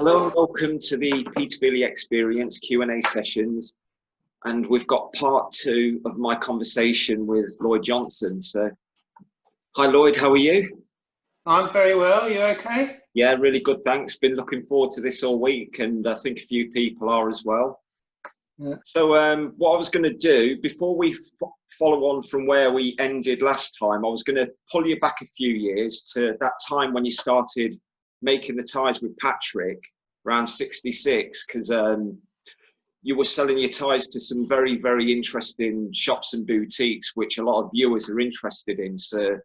Hello and welcome to the Peter Billy Experience Q&A sessions. And we've got part 2 of my conversation with Lloyd Johnson. So, hi Lloyd, how are you? I'm very well, you okay? Yeah, really good, thanks. Been looking forward to this all week, and I think a few people are as well. Yeah. So what I was going to do, before we follow on from where we ended last time, I was going to pull you back a few years to that time when you started making the ties with Patrick around 66, because you were selling your ties to some very, very interesting shops and boutiques, which a lot of viewers are interested in. So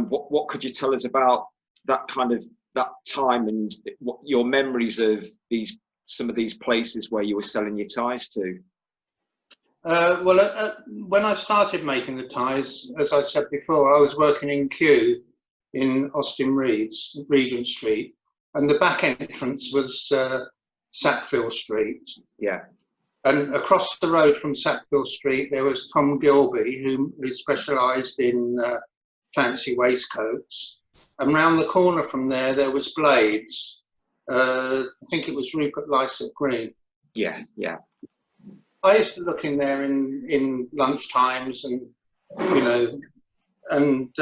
what could you tell us about that time and what your memories of some of these places where you were selling your ties to? When I started making the ties, as I said before, I was working in Kew in Austin Reeves, Regent Street, and the back entrance was Sackville Street. Yeah. And across the road from Sackville Street, there was Tom Gilby, who specialised in fancy waistcoats. And round the corner from there was Blades. I think it was Rupert Lysett Green. Yeah, yeah. I used to look in there in lunch times, and you know, and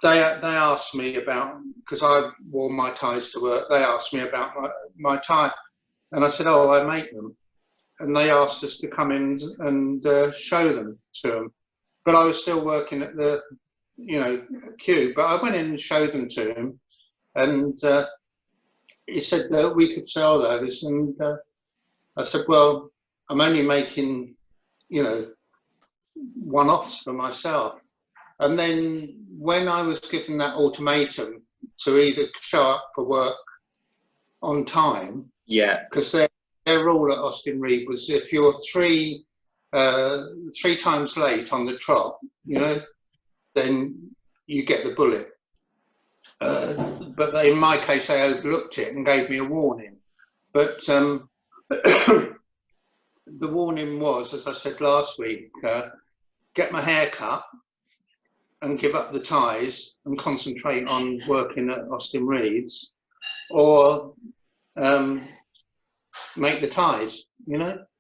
they asked me about, because I wore my ties to work. They asked me about my tie, and I said, "Oh, I make them." And they asked us to come in and show them to them. But I was still working at the, queue. But I went in and showed them to him, and he said that we could sell those. And I said, "Well, I'm only making, one-offs for myself." And then when I was given that ultimatum to either show up for work on time, yeah, because their rule at Austin Reed was if you're three times late on the trot, then you get the bullet. But in my case, they overlooked it and gave me a warning. But the warning was, as I said last week, get my hair cut and give up the ties and concentrate on working at Austin Reed's, or make the ties,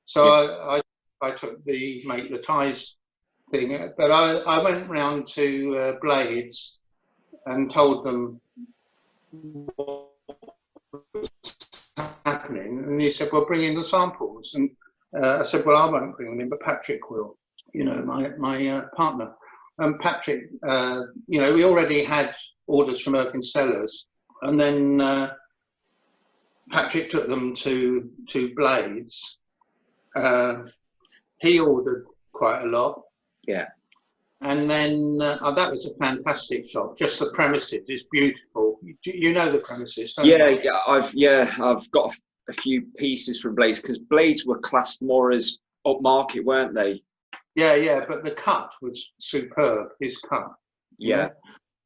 So I took the make the ties thing, but I went round to Blades and told them what was happening, and he said, "Well, bring in the samples." And I said, "Well, I won't bring them in, but Patrick will, my partner." And Patrick, we already had orders from Erkin Sellers, and then Patrick took them to Blades. He ordered quite a lot. Yeah. And then that was a fantastic shop. Just the premises is beautiful. You know the premises, don't you? I've got a few pieces from Blades, because Blades were classed more as upmarket, weren't they? Yeah, but the cut was superb. His cut. Yeah.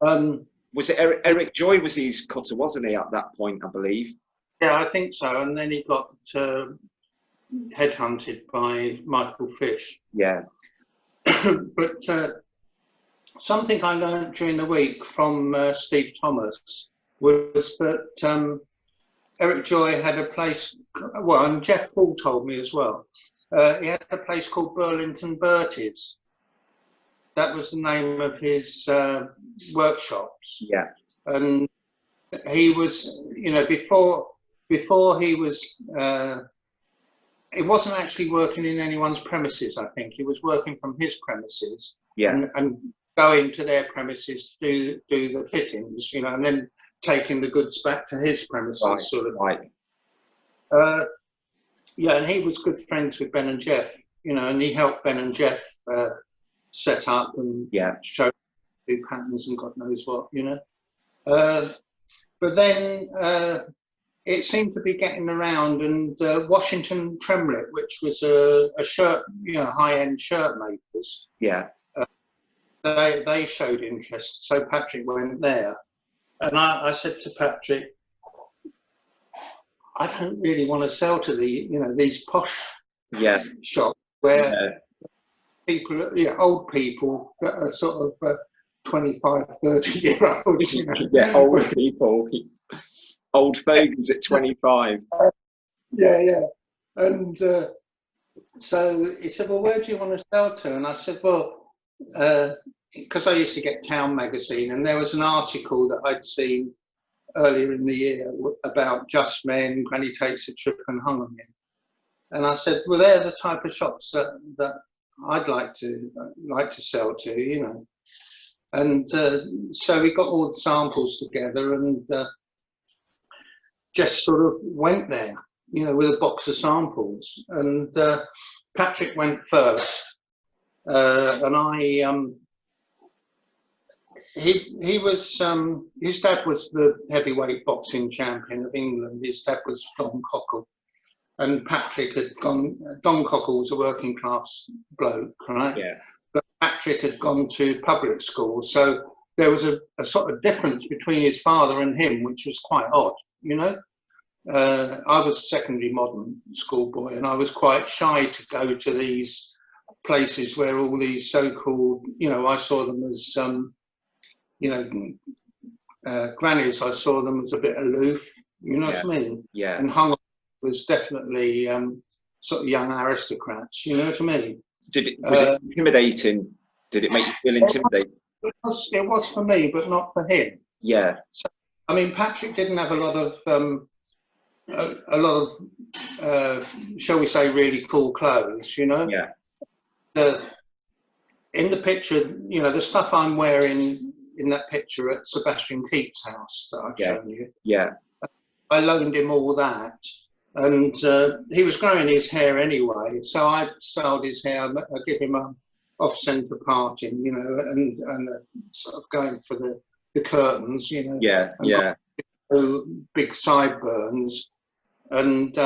Was it Eric Joy was his cutter, wasn't he, at that point, I believe? Yeah, I think so. And then he got headhunted by Michael Fish. Yeah. But something I learned during the week from Steve Thomas was that Eric Joy had a place, and Jeff Hall told me as well, he had a place called Burlington Bertie's. That was the name of his workshops. Yeah. And he was, before he was, he wasn't actually working in anyone's premises, I think. He was working from his premises. Yeah. And going to their premises to do the fittings, and then taking the goods back to his premises, Right. And he was good friends with Ben and Jeff, and he helped Ben and Jeff set up and show do patterns and God knows what, But then it seemed to be getting around, and Washington Tremlett, which was a shirt, high-end shirt makers. Yeah. They showed interest, so Patrick went there. And I said to Patrick, I don't really want to sell to these posh shops where people, old people that are sort of 25, 30-year-olds. Yeah, old people. Old fogies at 25. Yeah. And so he said, well, where do you want to sell to? And I said, well, because I used to get Town magazine, and there was an article that I'd seen earlier in the year about Just Men, Granny Takes a Trip and Hung on Him. And I said, well, they're the type of shops that I'd like to sell to, you know. And so we got all the samples together and just sort of went there, you know, with a box of samples. And Patrick went first, and he was his dad was the heavyweight boxing champion of England. His dad was Don Cockle, and Patrick had gone. Don Cockle was a working class bloke, right? Yeah. But Patrick had gone to public school, so there was a sort of difference between his father and him, which was quite odd, you know. I was a secondary modern schoolboy, and I was quite shy to go to these places where all these so-called, you know, I saw them as you know, grannies. I saw them as a bit aloof, you know what I mean? Yeah. And Hung was definitely sort of young aristocrats, you know what I mean? Was it intimidating? Did it make you feel intimidated? It was for me, but not for him. Yeah. So, I mean, Patrick didn't have a lot of shall we say, really cool clothes, you know? Yeah. In the picture, you know, the stuff I'm wearing in that picture at Sebastian Keats' house that I've shown you. Yeah. I loaned him all that, and he was growing his hair anyway, so I styled his hair. I give him a off-centre parting, you know, and sort of going for the curtains, you know. Yeah, yeah. Big sideburns, and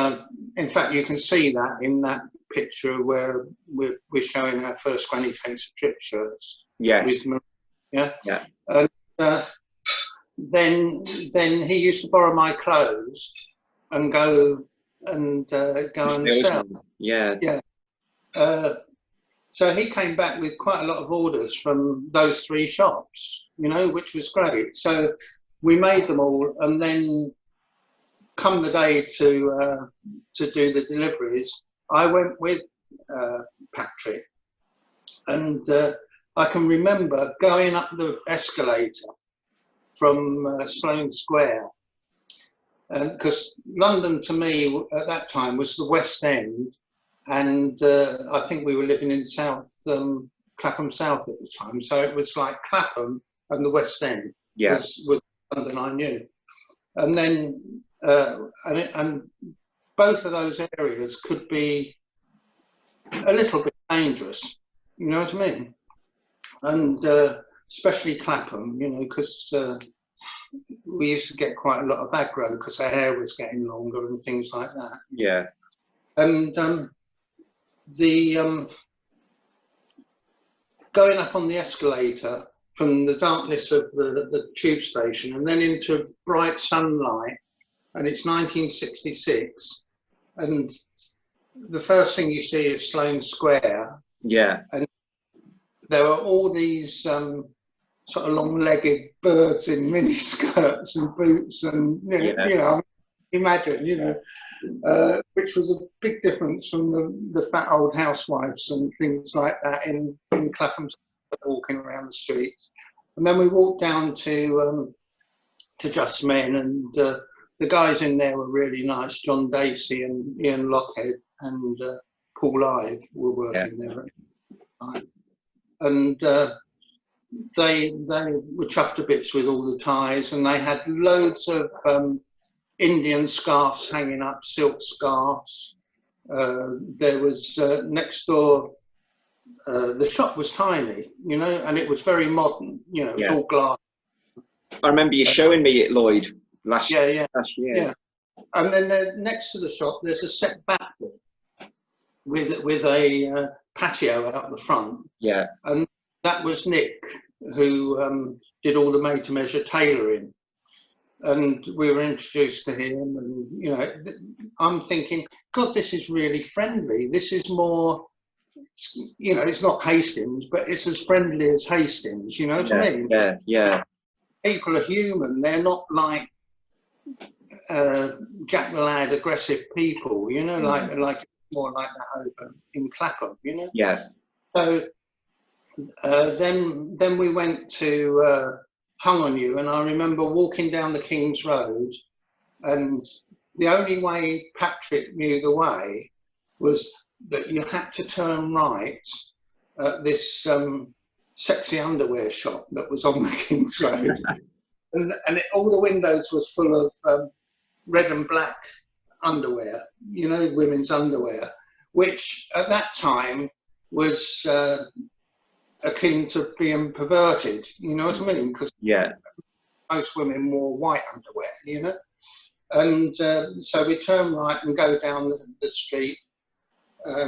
in fact, you can see that in that picture where we're showing our first Granny Takes a Trip shirts. Yes. Yeah. Yeah. And then he used to borrow my clothes and go and sell. Yeah. Yeah. So he came back with quite a lot of orders from those three shops, you know, which was great. So we made them all, and then come the day to do the deliveries, I went with Patrick, and I can remember going up the escalator from Sloane Square, because London to me at that time was the West End, and I think we were living in Clapham South at the time, so it was like Clapham and the West End was London I knew. And then and both of those areas could be a little bit dangerous, you know what I mean? And especially Clapham, you know, because we used to get quite a lot of aggro because our hair was getting longer and things like that. Yeah. And going up on the escalator from the darkness of the tube station and then into bright sunlight, and it's 1966, and the first thing you see is Sloane Square. Yeah. And there are all these sort of long-legged birds in mini skirts and boots, and you know, imagine, you know, which was a big difference from the fat old housewives and things like that in Clapham, walking around the streets. And then we walked down to Just Men, and the guys in there were really nice. John Dacey and Ian Lockhead and Paul Ive were working there at the time. And they were chuffed to bits with all the ties, and they had loads of Indian scarves hanging up, silk scarves. There was next door, the shop was tiny, you know, and it was very modern, you know, it was all glass. I remember you showing me it, Lloyd, last year. Yeah. And then next to the shop, there's a set back with a patio out the front. Yeah. And that was Nick, who did all the made-to-measure tailoring. And we were introduced to him, and, you know, I'm thinking, God, this is really friendly. This is more, you know, it's not Hastings, but it's as friendly as Hastings, you know what I mean? Yeah. People are human. They're not like Jack the Lad aggressive people, you know, like more like that over in Clapham, you know. Yeah. So then we went to Hung on You, and I remember walking down the King's Road, and the only way Patrick knew the way was that you had to turn right at this sexy underwear shop that was on the King's Road. And all the windows was full of red and black underwear, you know, women's underwear, which at that time was akin to being perverted, you know what I mean? Because most women wore white underwear, you know? And so we turn right and go down the street,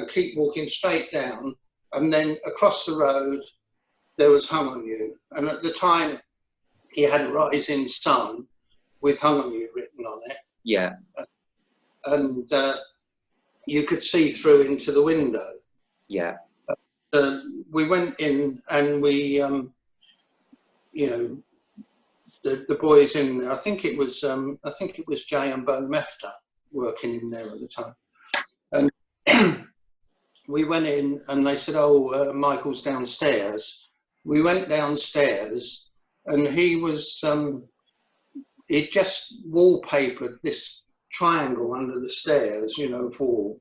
keep walking straight down, and then across the road there was Hung on You. And at the time he had Rising Sun with Hung on You written on it. Yeah. And you could see through into the window. Yeah. We went in and we, you know, the boys in there, I think it was Jay and Bo Mefta working in there at the time. And we went in and they said, oh, Michael's downstairs. We went downstairs and he was, he just wallpapered this triangle under the stairs, you know, wall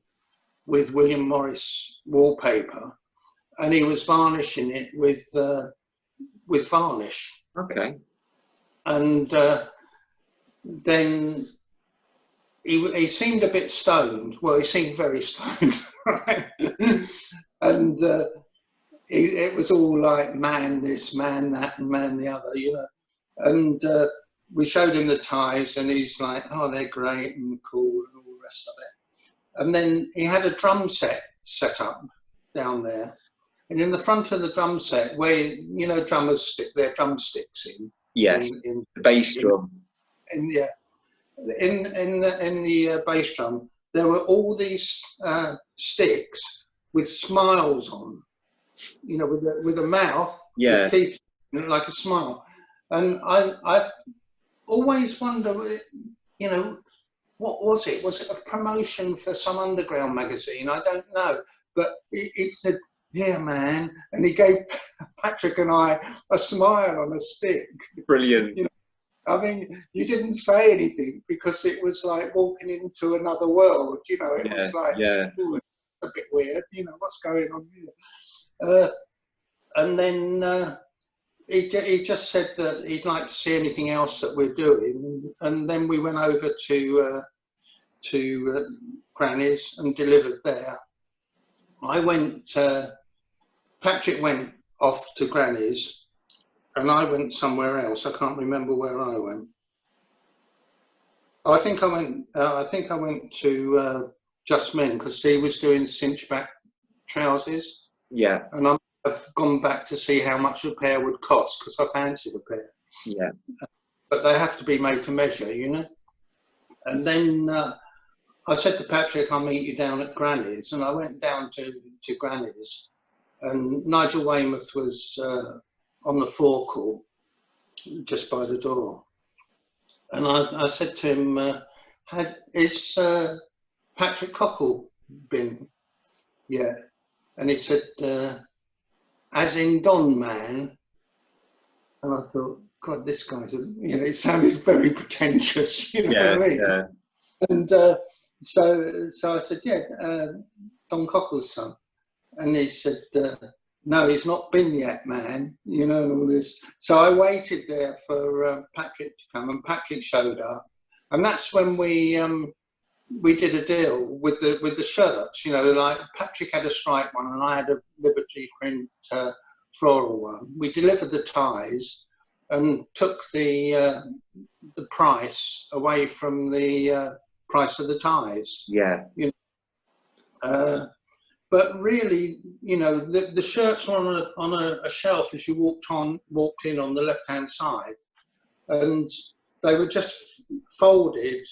with William Morris wallpaper. And he was varnishing it with varnish. Okay. And then he seemed a bit stoned. Well, he seemed very stoned. Right? And it was all like man this, man that, and man the other, you know. And we showed him the ties, and he's like, oh, they're great and cool and all the rest of it. And then he had a drum set up down there. And in the front of the drum set, where, you know, drummers stick their drumsticks in. Yes, in the bass drum. In the bass drum, there were all these sticks with smiles on, you know, with a mouth, with teeth, you know, like a smile. And I always wonder, you know, what was it? Was it a promotion for some underground magazine? I don't know. But it said, yeah, man. And he gave Patrick and I a smile on a stick. Brilliant. You know, I mean, you didn't say anything because it was like walking into another world, you know. It was like, ooh, a bit weird, you know, what's going on here? And then he just said that he'd like to see anything else that we're doing. And then we went over to Granny's and delivered there. Patrick went off to Granny's and I went somewhere else. I can't remember where I went. I think I went to Just Men because he was doing cinch back trousers. Yeah. And I've gone back to see how much a pair would cost because I fancied a pair. Yeah. But they have to be made to measure, you know. And then I said to Patrick, I'll meet you down at Granny's. And I went down to Granny's. And Nigel Weymouth was on the forecourt, just by the door. And I said to him, is Patrick Cockle been? Yeah. And he said, as in Don Man. And I thought, God, this guy's, you know, it sounded very pretentious, you know what I mean? Yeah. And so I said, yeah, Don Cockle's son. And he said, no, he's not been yet, man, you know, and all this. So I waited there for Patrick to come, and Patrick showed up. And that's when we did a deal with the shirts, you know, like Patrick had a stripe one and I had a Liberty print floral one. We delivered the ties and took the price away from the price of the ties. Yeah. You know, but really, you know, the shirts were on a shelf as you walked in on the left-hand side, and they were just folded,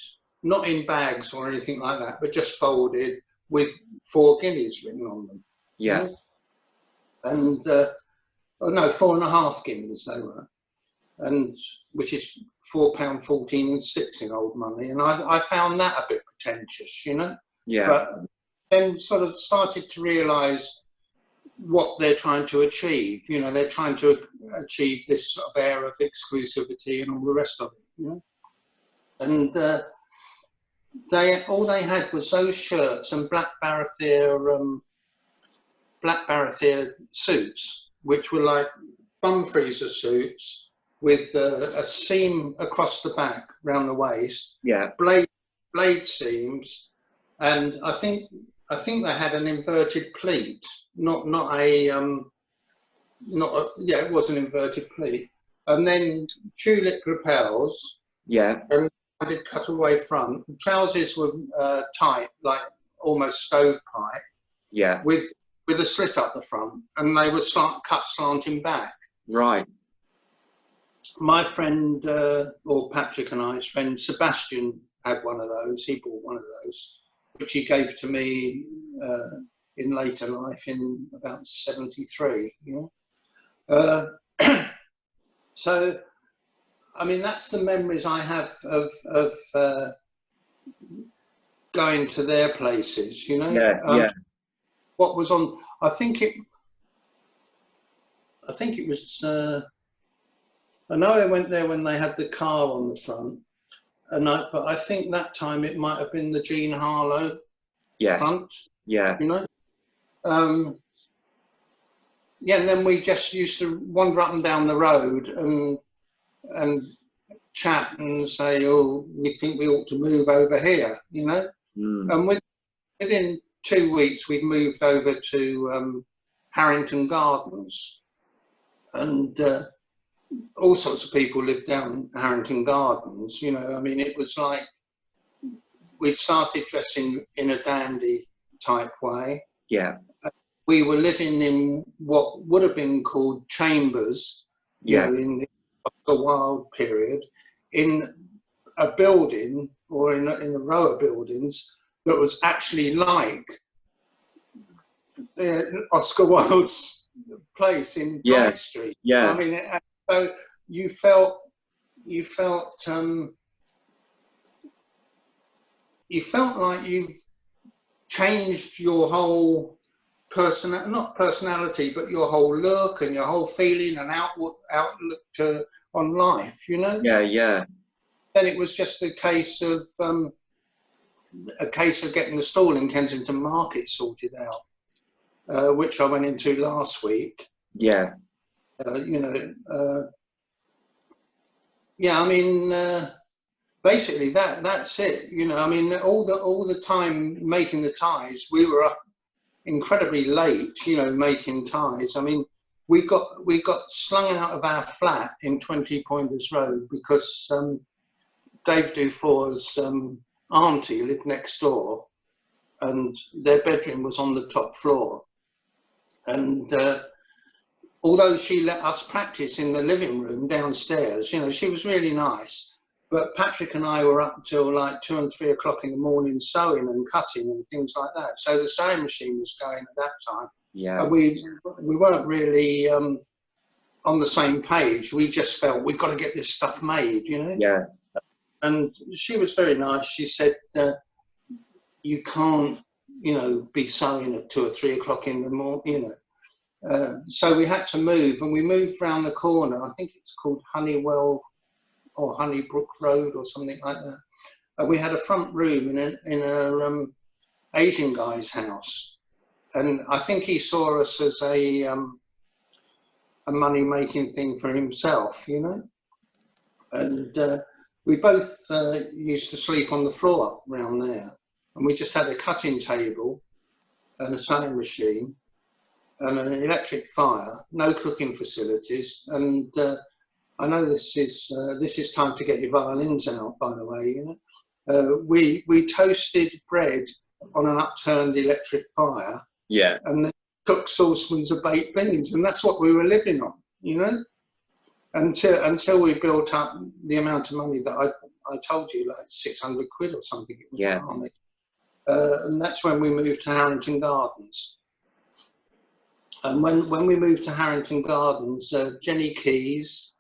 not in bags or anything like that, but just folded with 4 guineas written on them. Yeah. And, oh no, 4.5 guineas they were. and which is £4.14 and 6 in old money, and I found that a bit pretentious, you know. Yeah. But then sort of started to realise what they're trying to achieve. You know, they're trying to achieve this sort of air of exclusivity and all the rest of it. You know, and all they had was those shirts and black Barrathier suits, which were like bum freezer suits with a seam across the back round the waist. Yeah. Blade seams, and I think they had an inverted pleat, not a yeah, it was an inverted pleat, and then tulip lapels. Yeah. And I did cutaway front. The trousers were tight, like almost stovepipe. Yeah. With a slit up the front, and they were cut slanting back. Right. My friend, or Patrick and I's friend Sebastian, had one of those. He bought one of those, which he gave to me in later life, in about '73. You know, so I mean, that's the memories I have of going to their places. You know, yeah. What was on? I think it was. I know I went there when they had the car on the front, but I think that time it might have been the Jean Harlow front. Yeah. You know. Yeah, and then we just used to wander up and down the road and chat and say, "Oh, we think we ought to move over here," you know. And within 2 weeks, we'd moved over to Harrington Gardens, and all sorts of people lived down Harrington Gardens. You know, I mean, it was like we'd started dressing in a dandy type way. Yeah. We were living in what would have been called chambers, you know, in the Wilde period, in a building or in a row of buildings that was actually like Oscar Wilde's place in Bright Street. Yeah. I mean, so you felt like you've changed your whole not personality, but your whole look and your whole feeling and outlook on life, you know? Yeah. Then it was just a case of getting the stall in Kensington Market sorted out, which I went into last week. Yeah. You know, yeah, I mean, basically that's it. You know, I mean, all the time making the ties, we were up incredibly late, you know, making ties. I mean, we got slung out of our flat in 20 Pointers Road because Dave Dufour's auntie lived next door, and their bedroom was on the top floor. And although she let us practice in the living room downstairs, you know, she was really nice. But Patrick and I were up till like 2 and 3 o'clock in the morning sewing and cutting and things like that. So the sewing machine was going at that time. Yeah. And we weren't really on the same page. We just felt we've got to get this stuff made, you know? Yeah. And she was very nice. She said, you can't, you know, be sewing at 2 or 3 o'clock in the morning, you know. So we had to move, and we moved round the corner. I think it's called Honeywell or Honeybrook Road or something like that. And we had a front room in a Asian guy's house. And I think he saw us as a money-making thing for himself, you know. And we both used to sleep on the floor around there. And we just had a cutting table and a sewing machine and an electric fire, no cooking facilities. And I know this is time to get your violins out, by the way, you know. We toasted bread on an upturned electric fire. Yeah. And then cooked saucepans of baked beans, and that's what we were living on, you know. Until we built up the amount of money that I told you, like 600 quid or something. It was army. And that's when we moved to Harrington Gardens. And when we moved to Harrington Gardens, Jenny Keys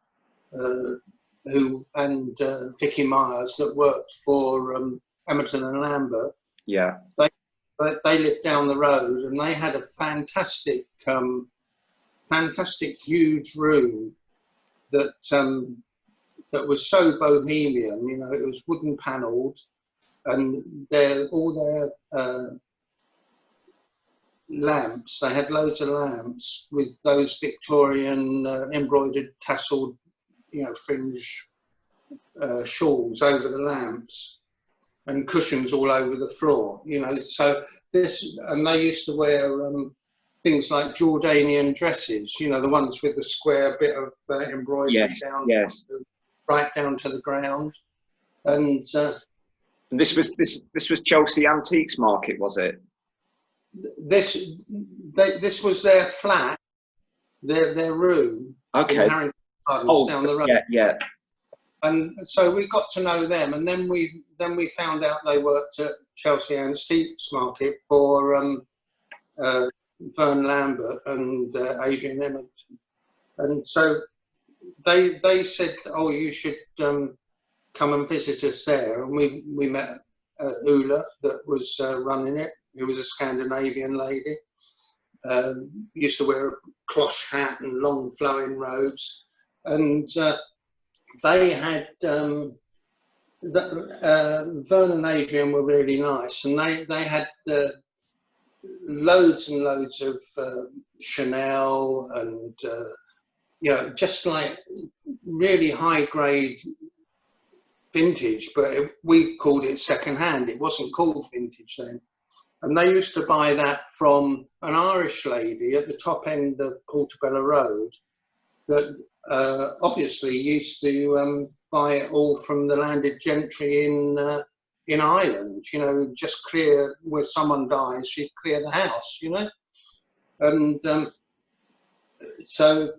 who and Vicky Myers that worked for Emerton and Lambert. Yeah. They lived down the road, and they had a fantastic huge room that that was so bohemian. You know, it was wooden panelled, and all their lamps. They had loads of lamps with those Victorian embroidered tasselled, you know, fringe shawls over the lamps, and cushions all over the floor. You know, so this, and they used to wear things like Jordanian dresses. You know, the ones with the square bit of embroidery down, right down to the ground. And this was Chelsea Antiques Market, was it? This was their flat, their room. Okay. In Harrington Gardens, down the road. Yeah. And so we got to know them, and then we found out they worked at Chelsea Antiques Market for Vern Lambert and Adrian Emmington. And so they said, "Oh, you should come and visit us there." And we met Ulla, that was running it, who was a Scandinavian lady. Used to wear a cloth hat and long flowing robes. And they had, Vern and Adrian were really nice, and they had loads and loads of Chanel and, you know, just like really high grade vintage, but we called it second hand. It wasn't called vintage then. And they used to buy that from an Irish lady at the top end of Portobello Road that obviously used to buy it all from the landed gentry in Ireland. You know, just clear, where someone dies, she'd clear the house, you know. And so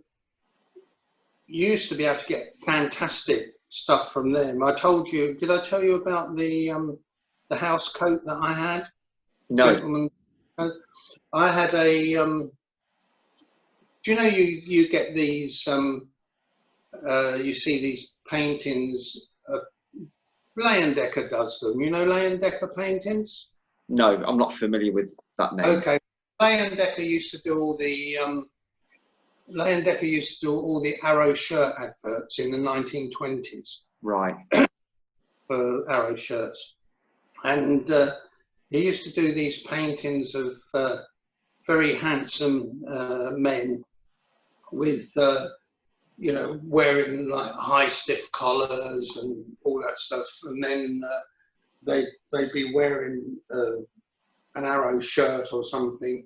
you used to be able to get fantastic stuff from them. I told you, did I tell you about the house coat that I had? No. Gentleman, I had a. Do you know you get these? You see these paintings. Leyendecker does them. You know Leyendecker paintings? No, I'm not familiar with that name. Okay, Leyendecker used to do all the. Leyendecker used to do all the Arrow shirt adverts in the 1920s. Right. For Arrow shirts, and he used to do these paintings of very handsome men with, you know, wearing like high stiff collars and all that stuff, and then they'd be wearing an Arrow shirt or something,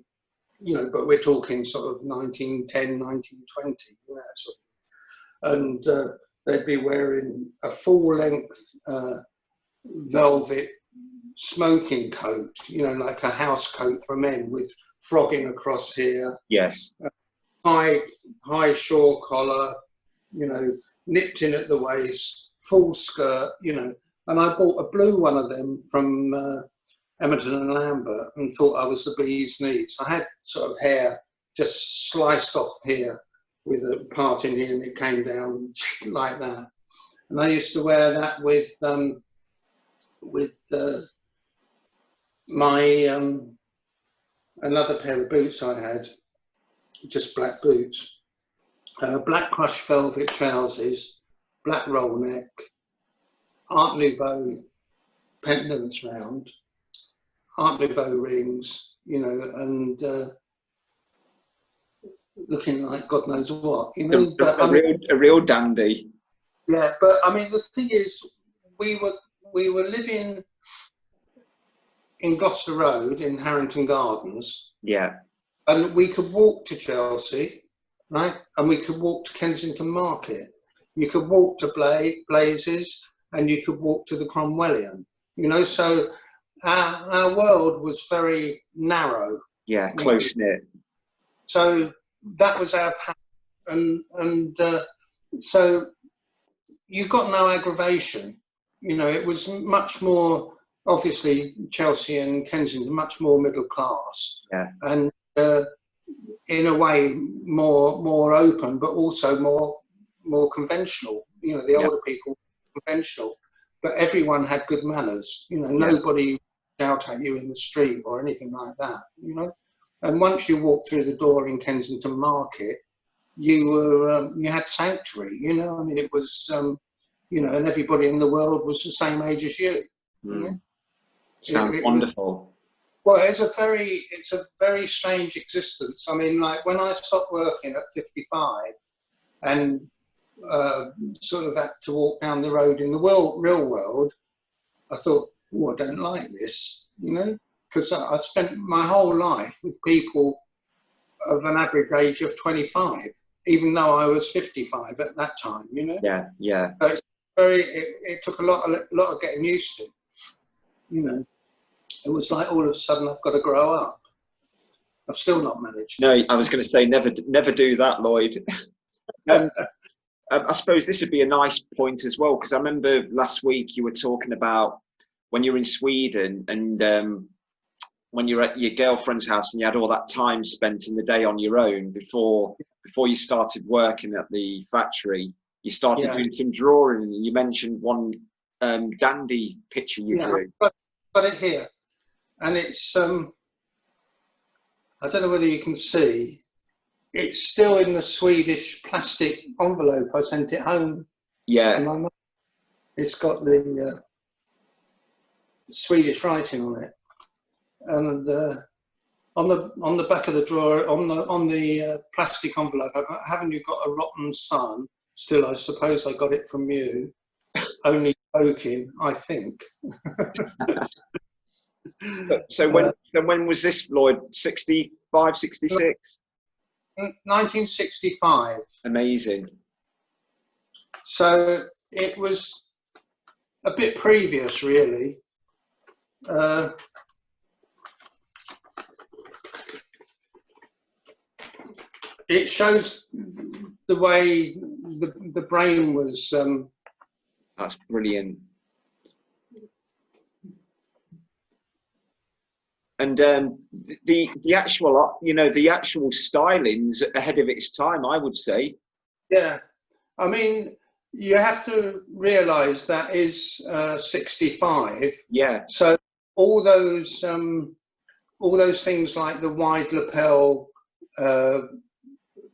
you know, but we're talking sort of 1910, 1920, you know, sort of. And they'd be wearing a full-length velvet smoking coat, you know, like a house coat for men with frogging across here. Yes. High shawl collar, you know, nipped in at the waist, full skirt, you know. And I bought a blue one of them from Emerton and Lambert and thought I was the bee's knees. I had sort of hair just sliced off here with a part in here, and it came down like that. And I used to wear that with my another pair of boots I had, just black boots, black crushed velvet trousers, black roll neck, Art Nouveau pendants round, Art Nouveau rings, you know, and looking like God knows what, you know. But a real dandy. Yeah, but I mean, the thing is, we were living in Gloucester Road in Harrington Gardens. Yeah. And we could walk to Chelsea, right? And we could walk to Kensington Market. You could walk to Blazes, and you could walk to the Cromwellian. You know, so our world was very narrow. Yeah, close knit. So that was our path, and so you got no aggravation. You know, it was much more, obviously, Chelsea and Kensington, much more middle class. Yeah. And in a way, more open, but also more conventional. You know, the older people were conventional, but everyone had good manners. You know, nobody would shout at you in the street or anything like that. You know, and once you walked through the door in Kensington Market, you were you had sanctuary. You know, I mean, it was you know, and everybody in the world was the same age as you. You know? Sounds wonderful. Well, it's a very strange existence. I mean, like when I stopped working at 55 and sort of had to walk down the road in the real world, I thought, oh, I don't like this, you know, because I spent my whole life with people of an average age of 25, even though I was 55 at that time, you know. Yeah, yeah. So it's it took a lot of getting used to, you know. It was like all of a sudden I've got to grow up. I've still not managed. No, I was going to say never do that, Lloyd. I suppose this would be a nice point as well, because I remember last week you were talking about when you were in Sweden and when you were at your girlfriend's house and you had all that time spent in the day on your own before you started working at the factory. You started doing some drawing, and you mentioned one dandy picture you drew. I've got it here, and it's I don't know whether you can see. It's still in the Swedish plastic envelope. I sent it home to my mum. It's got the Swedish writing on it, and on the back of the drawer, on the plastic envelope, haven't you got a rotten son? Still, I suppose I got it from you. Only joking, I think. So when was this, Lloyd? 65, 66? 1965. Amazing. So it was a bit previous, really. It shows the way the brain was. That's brilliant. And the actual, you know, the actual styling's ahead of its time, I would say. Yeah, I mean, you have to realise that is 65. Yeah. So all those things like the wide lapel,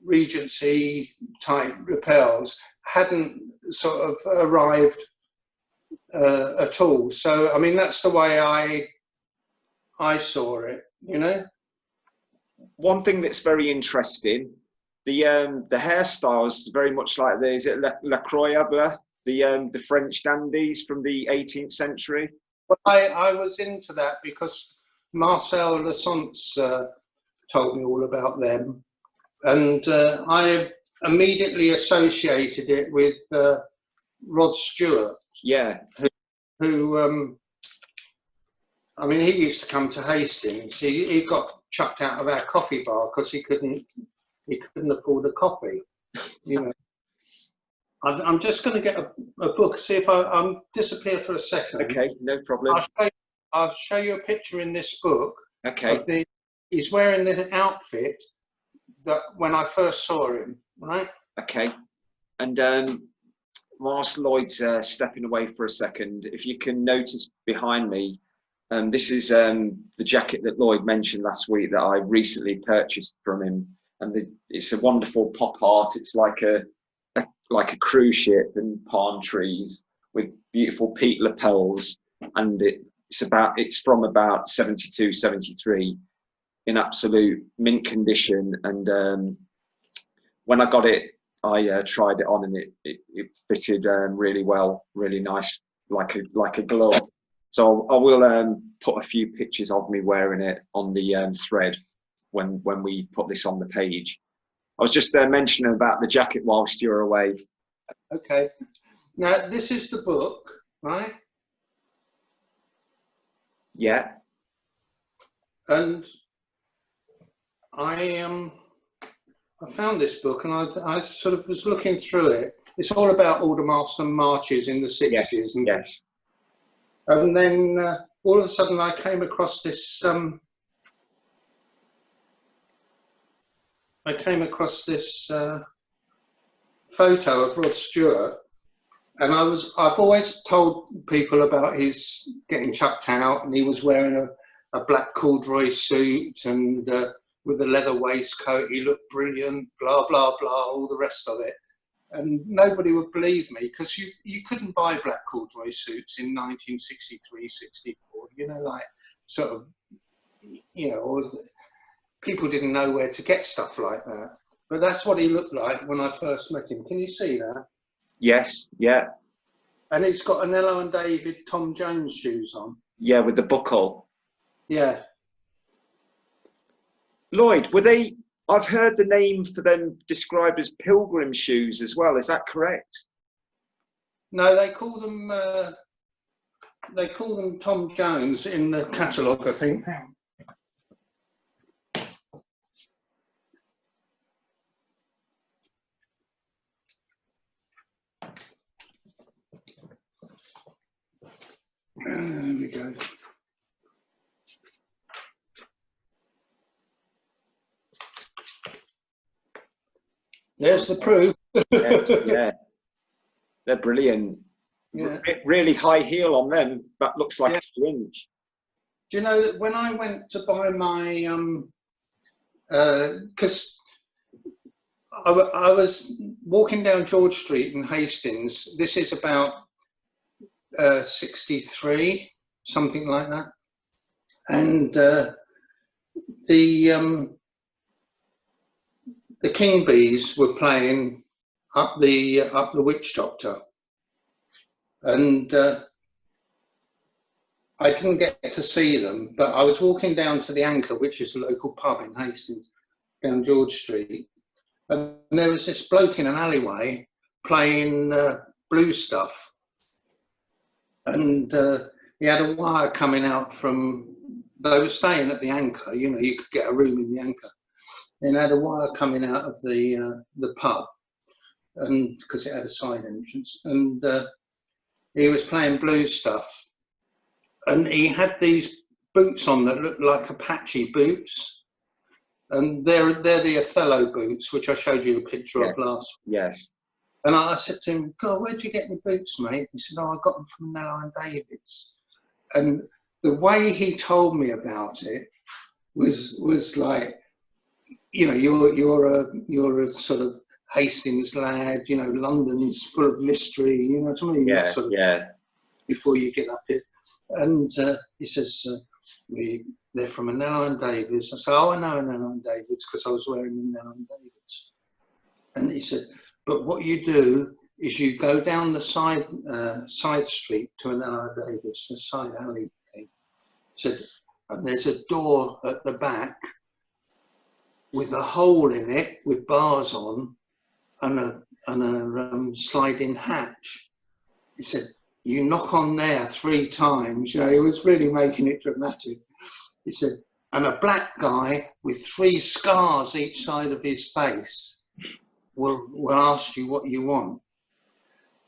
Regency type lapels hadn't sort of arrived at all. So I mean, that's the way I saw it, you know. One thing that's very interesting, the hairstyles very much like is it La Croyable, the French dandies from the 18th century. Well, I was into that because Marcel Lecence told me all about them, and I immediately associated it with Rod Stewart. Yeah. Who I mean, he used to come to Hastings. He got chucked out of our coffee bar because he couldn't afford a coffee. You know. I'm just going to get a book. See if I'm disappear for a second. Okay, no problem. I'll show you a picture in this book. Okay. He's wearing the outfit that when I first saw him, right? Okay. And whilst Lloyd's stepping away for a second, if you can notice behind me, this is the jacket that Lloyd mentioned last week that I recently purchased from him, and it's a wonderful pop art. It's like a cruise ship and palm trees with beautiful peak lapels, and it's from about 72, 73 in absolute mint condition. And when I got it, I tried it on, and it fitted really well, really nice, like a glove. So I will put a few pictures of me wearing it on the thread when we put this on the page. I was just mentioning about the jacket whilst you're away. Okay. Now this is the book, right? Yeah. And I found this book, and I sort of was looking through it. It's all about Aldermaston marches in the 60s. Yes. Yes. And then all of a sudden I came across this photo of Rod Stewart, and I've always told people about his getting chucked out, and he was wearing a black corduroy suit and with a leather waistcoat. He looked brilliant, blah blah blah, all the rest of it. And nobody would believe me, because you couldn't buy black corduroy suits in 1963, 64. You know, like sort of, you know, or people didn't know where to get stuff like that. But that's what he looked like when I first met him. Can you see that? Yes, yeah. And he's got an Ella and David Tom Jones shoes on. Yeah, with the buckle. Yeah. Lloyd, were they, I've heard the name for them described as pilgrim shoes as well. Is that correct? No, they call them Tom Jones in the catalogue, I think. There we go. There's the proof. Yeah, they're brilliant. Yeah. Really high heel on them. That looks like a syringe. Do you know that when I went to buy my, because I was walking down George Street in Hastings. This is about 63, something like that, and the King Bees were playing up the Witch Doctor, and I didn't get to see them, but I was walking down to the Anchor, which is a local pub in Hastings, down George Street, and there was this bloke in an alleyway playing blues stuff. And he had a wire coming out from, they were staying at the Anchor, you know, you could get a room in the Anchor. And had a wire coming out of the pub, and because it had a side entrance, and he was playing blues stuff. And he had these boots on that looked like Apache boots. And they're the Othello boots, which I showed you a picture of last week. Yes. And I said to him, God, where'd you get the boots, mate? He said, oh, I got them from Nello and David's. And the way he told me about it was like, you know, you're a sort of Hastings lad, you know, London's full of mystery, you know what I mean? Yeah, sort of yeah. Before you get up here. And he says, they're from a Nello and David's. I said, oh, I know a Nello and David's because I was wearing a Nello and David's. And he said, but what you do is you go down the side street to an Nello and David's, the side alley thing. He said, and there's a door at the back with a hole in it with bars on and a sliding hatch. He said, you knock on there 3 times. You know, he was really making it dramatic. He said, and a black guy with 3 scars each side of his face will ask you what you want.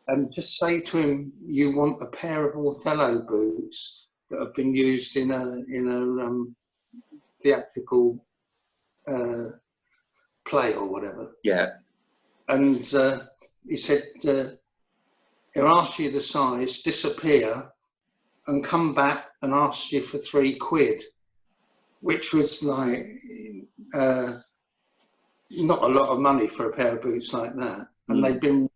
And just say to him, you want a pair of Othello boots that have been used in a theatrical play or whatever. Yeah. And he said, he'll ask you the size, disappear, and come back and ask you for 3 quid, which was like not a lot of money for a pair of boots like that. And they'd been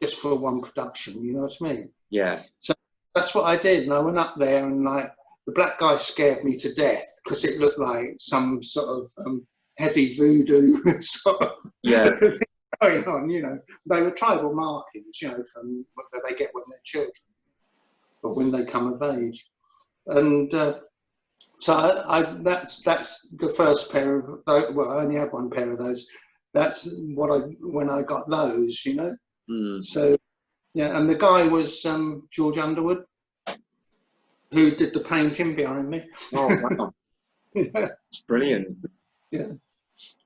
just for one production, you know what I mean? Yeah. So that's what I did. And I went up there and like the black guy scared me to death because it looked like some sort of heavy voodoo sort of thing going on, you know. They were tribal markings, you know, from what they get when they're children or when they come of age. And so that's the first pair of those. Well, I only had 1 pair of those. That's when I got those, you know. So yeah, and the guy was George Underwood, who did the painting behind me. Oh wow. Yeah. It's brilliant. Yeah.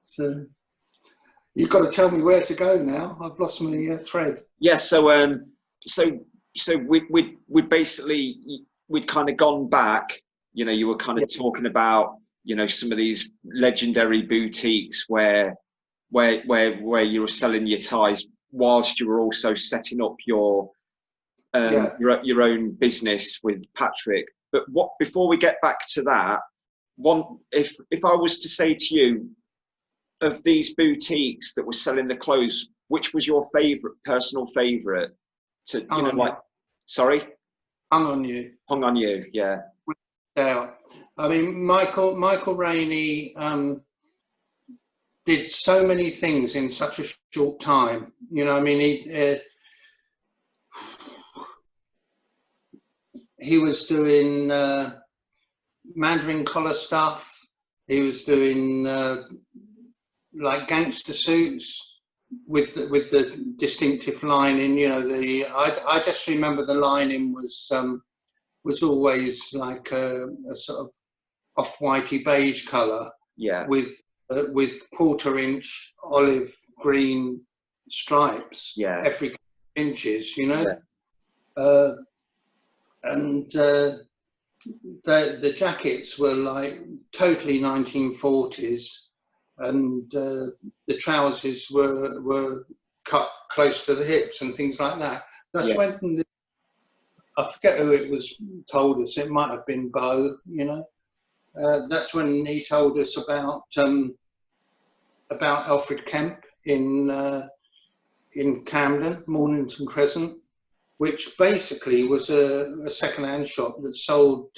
So you've got to tell me where to go now. I've lost my thread. Yeah. So we basically we'd kind of gone back. You know, you were kind of talking about, you know, some of these legendary boutiques where you were selling your ties whilst you were also setting up your own business with Patrick. But before we get back to that, if I was to say to you, of these boutiques that were selling the clothes, which was your personal favourite? Sorry? Hung on You. Hung on You, yeah. Yeah. I mean, Michael Rainey did so many things in such a short time. You know, I mean, he was doing Mandarin collar stuff. He was doing like gangster suits with the distinctive lining. You know, I just remember the lining was always like a sort of off-whitey beige colour, with 1/4-inch olive green stripes, every inches, you know. And the jackets were like totally 1940s, and the trousers were cut close to the hips and things like that. That's when I forget who it was told us. It might have been Bo, you know. That's when he told us about Alfred Kemp in Camden, Mornington Crescent, which basically was a second-hand shop that sold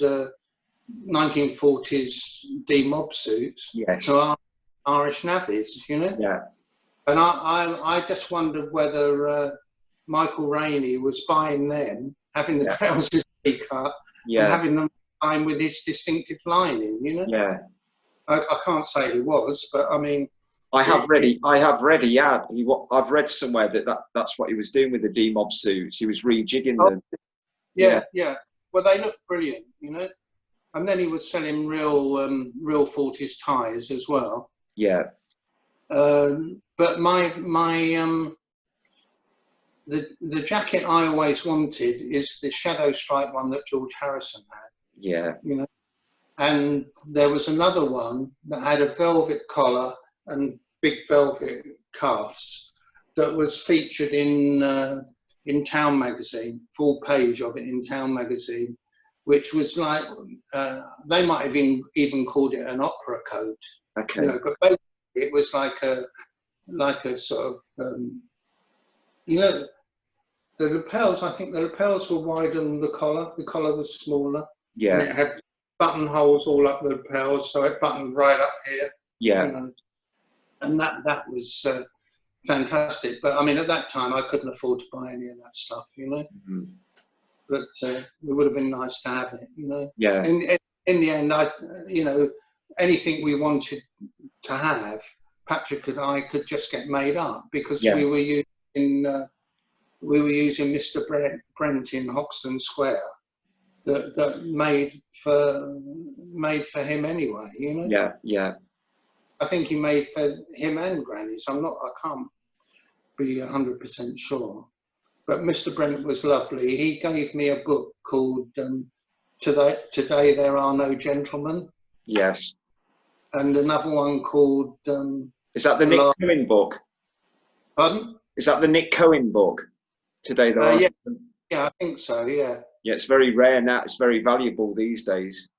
1940s D-mob suits to Irish navvies, you know. Yeah. And I just wondered whether Michael Rainey was buying them, having the trousers cut, and having them line with his distinctive lining, you know. Yeah. I can't say he was, but I mean, I've read somewhere that's what he was doing with the D-mob suits. He was rejigging them. Yeah. Well, they look brilliant, you know. And then he was selling real 40s ties as well. Yeah. But the jacket I always wanted is the shadow stripe one that George Harrison had. Yeah. You know. And there was another one that had a velvet collar and big velvet cuffs that was featured in Town magazine, full page of it in Town magazine, which was like, they might have even called it an opera coat. Okay. You know, but basically it was like a sort of, you know, the lapels, I think the lapels were wider than the collar was smaller. Yeah. And it had buttonholes all up the lapels, so it buttoned right up here. Yeah. You know? And that was fantastic. But I mean, at that time, I couldn't afford to buy any of that stuff, you know. Mm-hmm. But it would have been nice to have it, you know. Yeah. In the end, you know, anything we wanted to have, Patrick and I could just get made up because we were using Mr. Brent in Hoxton Square. That made for him anyway, you know. Yeah, yeah. I think he made for him and Granny's. I can't be 100% sure, but Mr. Brent was lovely. He gave me a book called "Today There Are No Gentlemen." Yes. And another one called. Is that the Nick Cohen book? Pardon? Is that the Nick Cohen book? Today There Are. Yeah, I think so. Yeah. Yeah, it's very rare now. It's very valuable these days.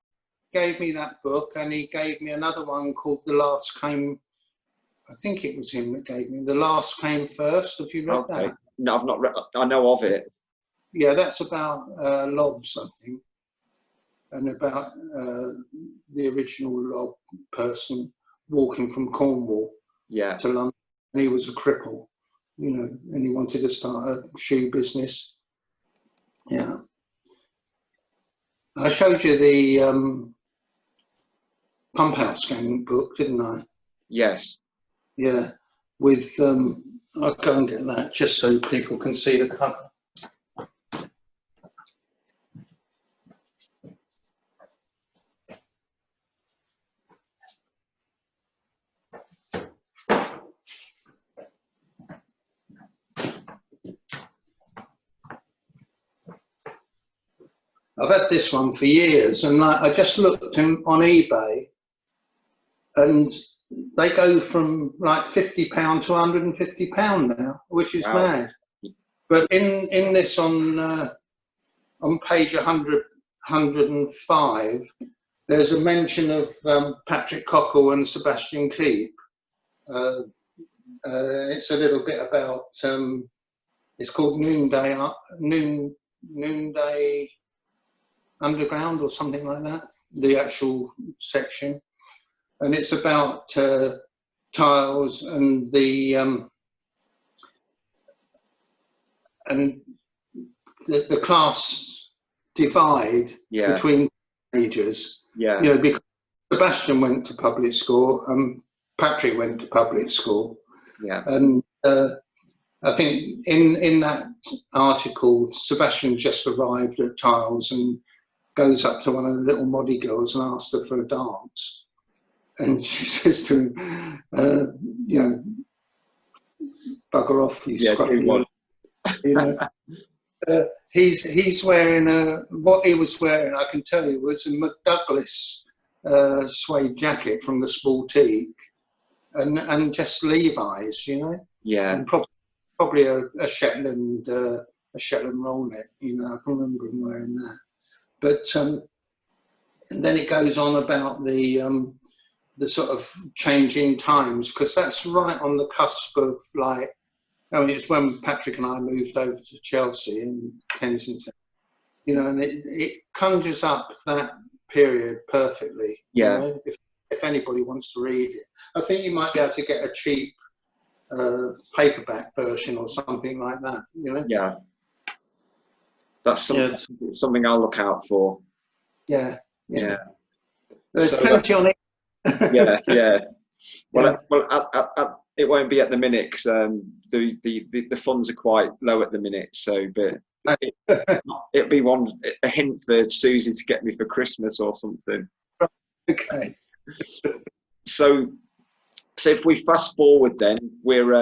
He gave me that book, and he gave me another one called The Last Came. I think it was him that gave me The Last Came First. Have you read that? No, I've not read. I know of it. Yeah, that's about Lobs, I think, and about the original Lob person walking from Cornwall to London, and he was a cripple, you know, and he wanted to start a shoe business. Yeah. I showed you the Pump House Gang book, didn't I? Yes. Yeah. With, I'll go and get that just so people can see the cover. I've had this one for years, and I just looked on eBay, and they go from like £50 to £150 now, which is mad. But in this on page 105, there's a mention of Patrick Cockle and Sebastian Keep. It's a little bit about. It's called Noonday Underground or something like that. The actual section, and it's about tiles and the class divide between teenagers. You know, because Sebastian went to public school and Patrick went to public school. And I think in that article, Sebastian just arrived at Tiles and goes up to one of the little moddy girls and asks her for a dance. And she says to him, you know, bugger off, you scruffy. You know, he's wearing what he was wearing, I can tell you, was a McDouglas suede jacket from the Sportique and just Levi's, you know. And probably a Shetland roll neck, you know. I can remember him wearing that. But and then it goes on about the sort of changing times, because that's right on the cusp of, like, I mean, it's when Patrick and I moved over to Chelsea in Kensington, you know, and it conjures up that period perfectly. You know, if anybody wants to read it, I think you might be able to get a cheap paperback version or something like that, you know. That's something I'll look out for. There's plenty on it. Well, it won't be at the minute because the funds are quite low at the minute. So, but it'll be a hint for Susie to get me for Christmas or something. Okay. So if we fast forward, then we're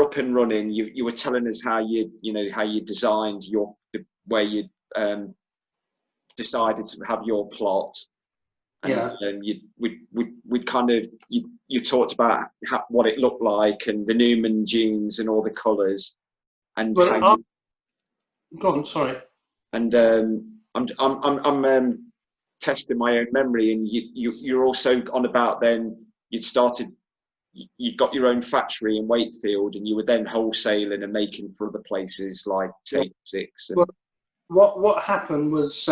up and running. You were telling us how you designed where you decided to have your plot. And we kind of you talked about what it looked like and the Newman jeans and all the colours and go on, sorry. And I'm testing my own memory, and you're also on about then you got your own factory in Wakefield, and you were then wholesaling and making for other places like Take Six. And what happened was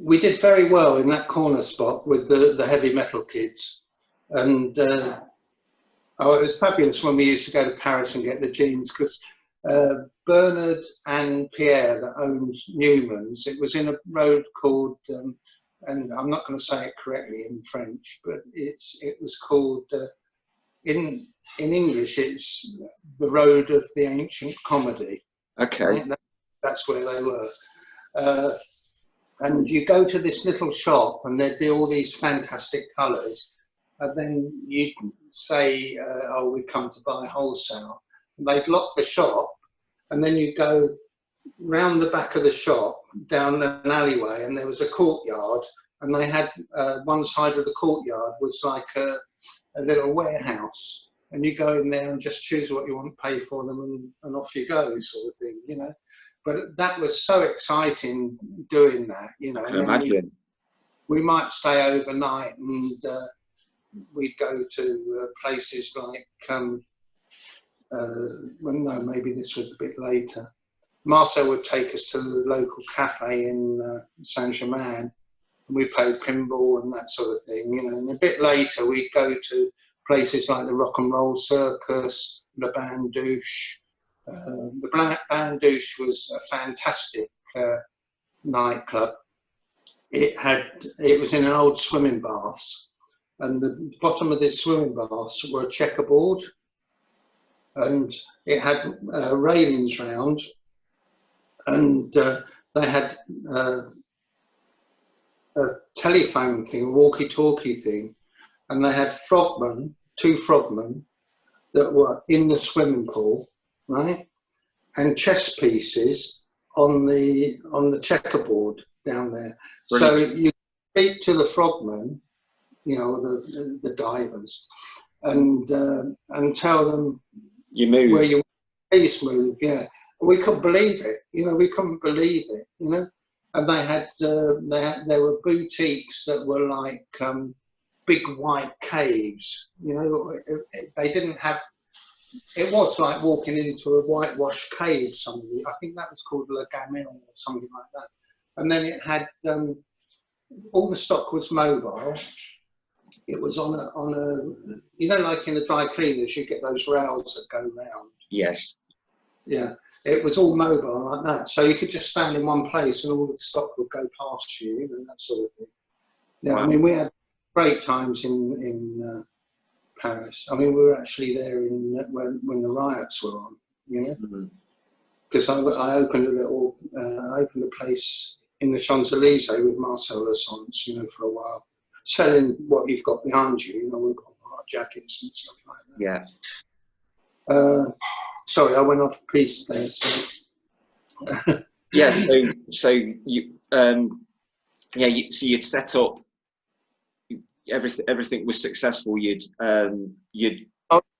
we did very well in that corner spot with the heavy metal kids, and it was fabulous when we used to go to Paris and get the jeans, because Bernard and Pierre, that owns Newman's, it was in a road called, and I'm not going to say it correctly in French, but it was called, in English, it's the Road of the Ancient Comedy. Okay. That's where they were. And you go to this little shop and there'd be all these fantastic colours, and then you'd say, we come to buy wholesale. And they'd lock the shop, and then you'd go round the back of the shop, down an alleyway, and there was a courtyard, and they had one side of the courtyard was like a little warehouse, and you go in there and just choose what you want to pay for them, and off you go, sort of thing, you know. But that was so exciting doing that, you know. I can imagine. We might stay overnight, and we'd go to places like, maybe this was a bit later. Marcel would take us to the local cafe in Saint-Germain, and we played pinball and that sort of thing, you know. And a bit later, we'd go to places like the Rock and Roll Circus, Le Bain Douche. The Bain Douche was a fantastic nightclub. It was in an old swimming baths, and the bottom of this swimming baths were checkerboard, and it had railings round, and they had a telephone thing, a walkie-talkie thing, and they had two frogmen that were in the swimming pool, right, and chess pieces on the checkerboard down there. Brilliant. So speak to the frogmen, you know, the divers, and tell them you move where your face move. Yeah, we couldn't believe it. You know, we couldn't believe it. You know, and there were boutiques that were like big white caves. You know, they didn't have. It was like walking into a whitewashed cave. I think that was called Le Gamin or something like that. And then it had all the stock was mobile. It was on a you know, like in the dry cleaners, you get those rails that go round. yes. Yeah, it was all mobile like that. So you could just stand in one place and all the stock would go past you and that sort of thing. Yeah, wow. I mean, we had great times in Paris. I mean, we were actually there when the riots were on, you know, because I opened a place in the Champs-Élysées with Marcel Lassance, you know, for a while, selling what you've got behind you. You know, we've got hard jackets and stuff like that. Yeah. Sorry, I went off piece there. So. Yeah. So you so you'd set up. Everything was successful. You'd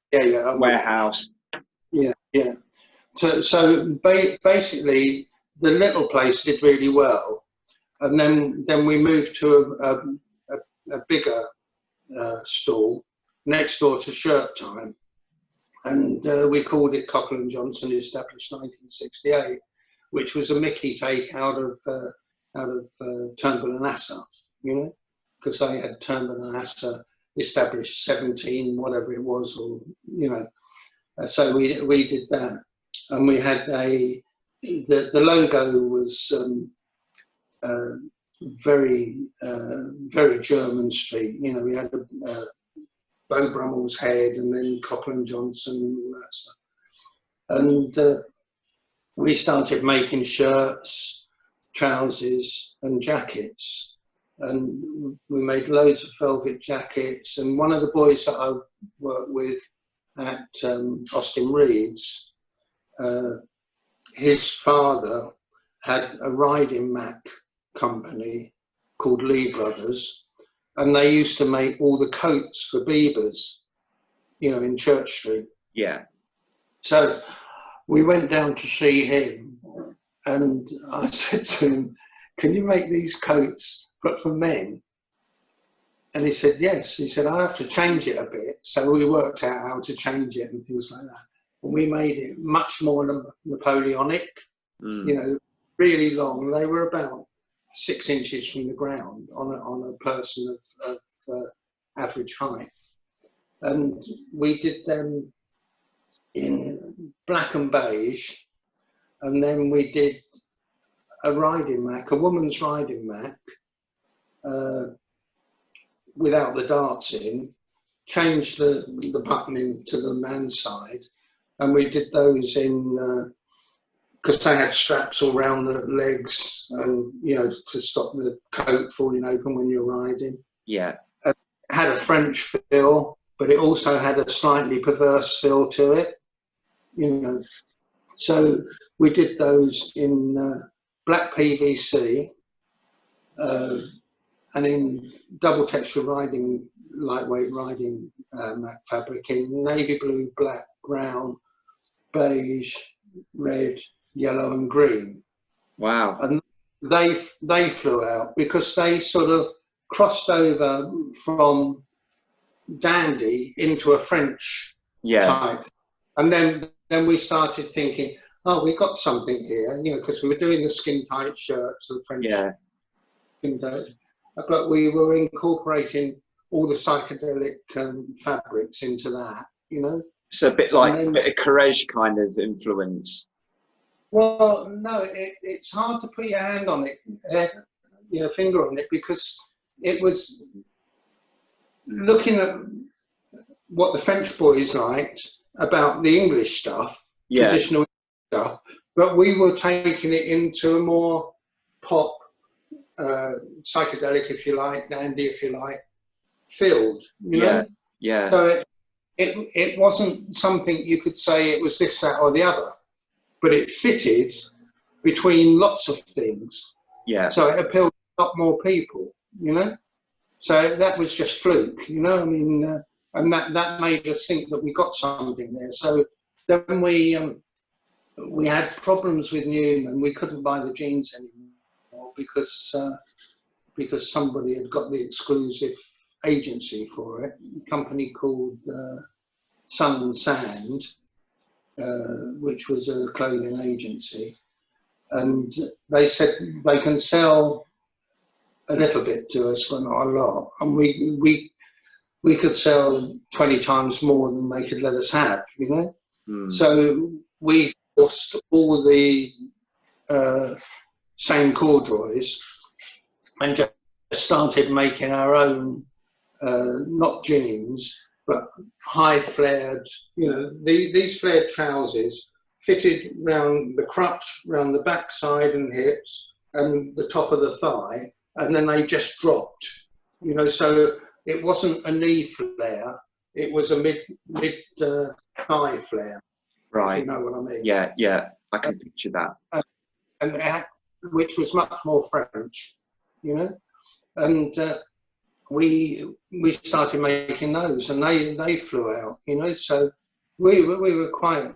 warehouse. Yeah. So basically, the little place did really well, and then we moved to a bigger stall next door to Shirt Time, and we called it Cockle & Johnson, established 1968, which was a Mickey take out of Turnbull and Asser, you know, because they had Turnbull and Asser established 17, whatever it was, or, you know. So we did that, and we had the logo was very German Street. You know, we had Beau Brummel's head, and then Cockle & Johnson and all that stuff. And we started making shirts, trousers, and jackets. And we made loads of velvet jackets. And one of the boys that I worked with at Austin Reed's, his father had a riding Mac company called Lee Brothers, and they used to make all the coats for Biebers, you know, in Church Street. Yeah. So we went down to see him, and I said to him, "Can you make these coats but for men?" And he said, yes. He said, I have to change it a bit. So we worked out how to change it and things like that. And we made it much more Napoleonic, you know, really long. They were about 6 inches from the ground on a person of average height. And we did them in black and beige. And then we did a riding Mac, a woman's riding Mac, without the darts in, changed the buttoning to the man's side, and we did those in because they had straps all around the legs, and you know, to stop the coat falling open when you're riding. Yeah, it had a French feel, but it also had a slightly perverse feel to it, you know. So we did those in black PVC. And in double texture riding, lightweight riding Mac fabric in navy blue, black, brown, beige, red, yellow and green. Wow. And they flew out because they sort of crossed over from dandy into a French type. And then we started thinking, oh, we got something here, you know, because we were doing the skin tight shirts, the French skin tight. But we were incorporating all the psychedelic fabrics into that, you know. So a bit like a bit of Courage kind of influence. Well, no, it's hard to put your hand on it, you know, finger on it, because it was looking at what the French boys liked about the English stuff, traditional stuff, but we were taking it into a more pop, psychedelic, if you like, dandy, if you like, field, you know? Yeah. So it wasn't something you could say it was this, that, or the other, but it fitted between lots of things. Yeah. So it appealed to lot more people, you know. So that was just fluke, you know. I mean, and that made us think that we got something there. So then we had problems with Newman. We couldn't buy the jeans anymore because somebody had got the exclusive agency for it, a company called Sun and Sand, which was a clothing agency, and they said they can sell a little bit to us, but not a lot, and we could sell 20 times more than they could let us have, you know. So we lost all the same corduroys and just started making our own, not jeans, but high flared, you know, these flared trousers fitted round the crotch, round the backside and hips and the top of the thigh, and then they just dropped, you know, so it wasn't a knee flare, it was a mid thigh flare. Right. If you know what I mean. Yeah, I can picture that. And which was much more French, you know, and we started making those, and they flew out, you know. So we were quite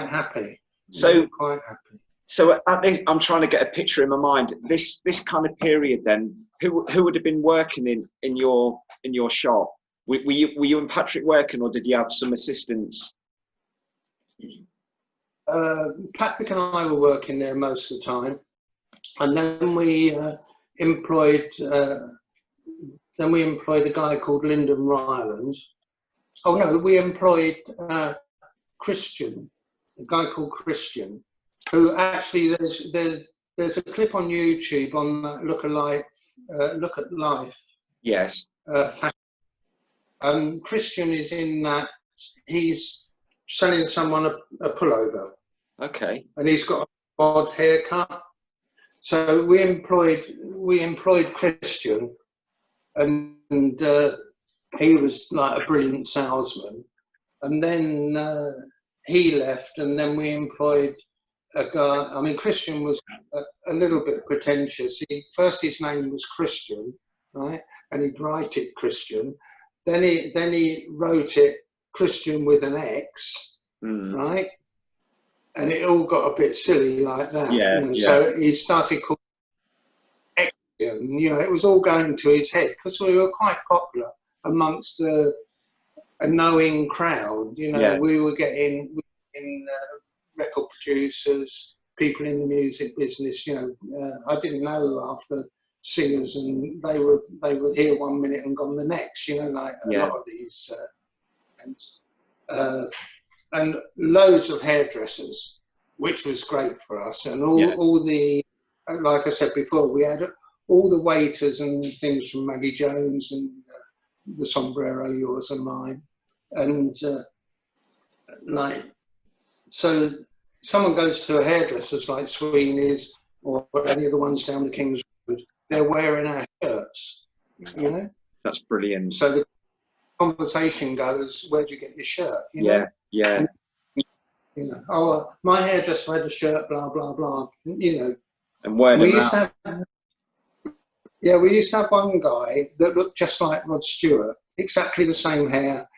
happy. So quite happy. So I'm trying to get a picture in my mind. This kind of period, then, who would have been working in your shop? Were you and Patrick working, or did you have some assistants? Patrick and I were working there most of the time, and then we employed a guy called Lyndon Ryland. Oh no, we employed Christian, a guy called Christian, who actually there's a clip on YouTube on Look at Life. Yes. Christian is in that. He's selling someone a pullover. Okay. And he's got an odd haircut. So we employed Christian, and he was like a brilliant salesman. And then he left, and then we employed a guy. I mean, Christian was a little bit pretentious. First his name was Christian, right? And he'd write it Christian. Then he wrote it Christian with an X, right? And it all got a bit silly like that. Yeah, you know? Yeah. So he started calling X-ian, you know, it was all going to his head because we were quite popular amongst a knowing crowd. You know, we were getting record producers, people in the music business. You know, I didn't know half the singers, and they were here one minute and gone the next. You know, like a lot of these bands. And loads of hairdressers, which was great for us. And all the, like I said before, we had all the waiters and things from Maggie Jones and the sombrero, yours and mine. And so someone goes to a hairdresser's like Sweeney's or any of the ones down the King's Road, they're wearing our shirts, you know? That's brilliant. So the conversation goes, where'd you get your shirt? You know? Yeah. You know, oh, my hairdresser had a shirt, blah blah blah. You know, and word we used to have one guy that looked just like Rod Stewart, exactly the same hair.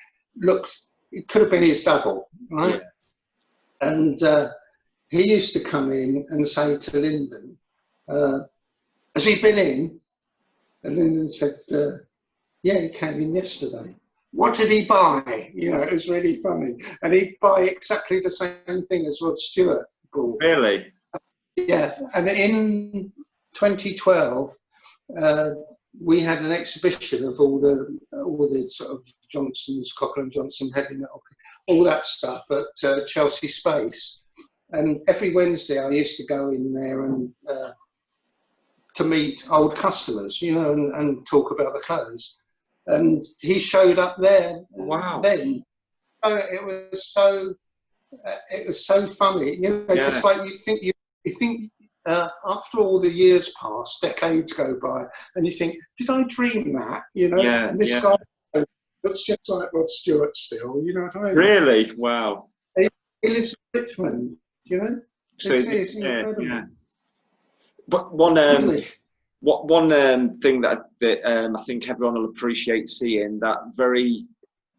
It could have been his double, right? Yeah. And he used to come in and say to Lyndon, "Has he been in?" And Lyndon said, "Yeah, he came in yesterday." What did he buy? You know, it was really funny. And he'd buy exactly the same thing as Rod Stewart bought. Really? Yeah. And in 2012, we had an exhibition of all the sort of Johnson's, Cochran Johnson, heavy metal, all that stuff at Chelsea Space. And every Wednesday I used to go in there and to meet old customers, you know, and talk about the clothes. And he showed up there. Wow. Then so it was so funny, you know, just like you think after all the years pass, decades go by, and you think, did I dream that? You know, and this guy looks just like Rod Stewart still, you know what I mean? Really? Wow. He lives in Richmond, you know. So it's incredible. But one One thing that I think everyone will appreciate seeing,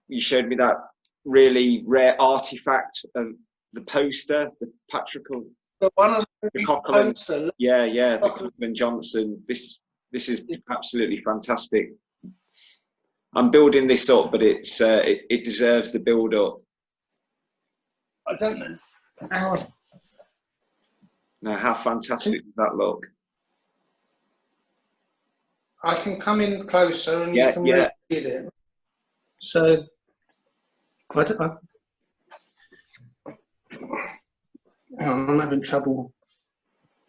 you showed me that really rare artifact of the poster, the Patrickle. The one of The the Coquelin, poster. the Lloyd Johnson. This is absolutely fantastic. I'm building this up, but it deserves the build up. I don't know. How Now, how fantastic does that look? I can come in closer and you can read it. So, I'm having trouble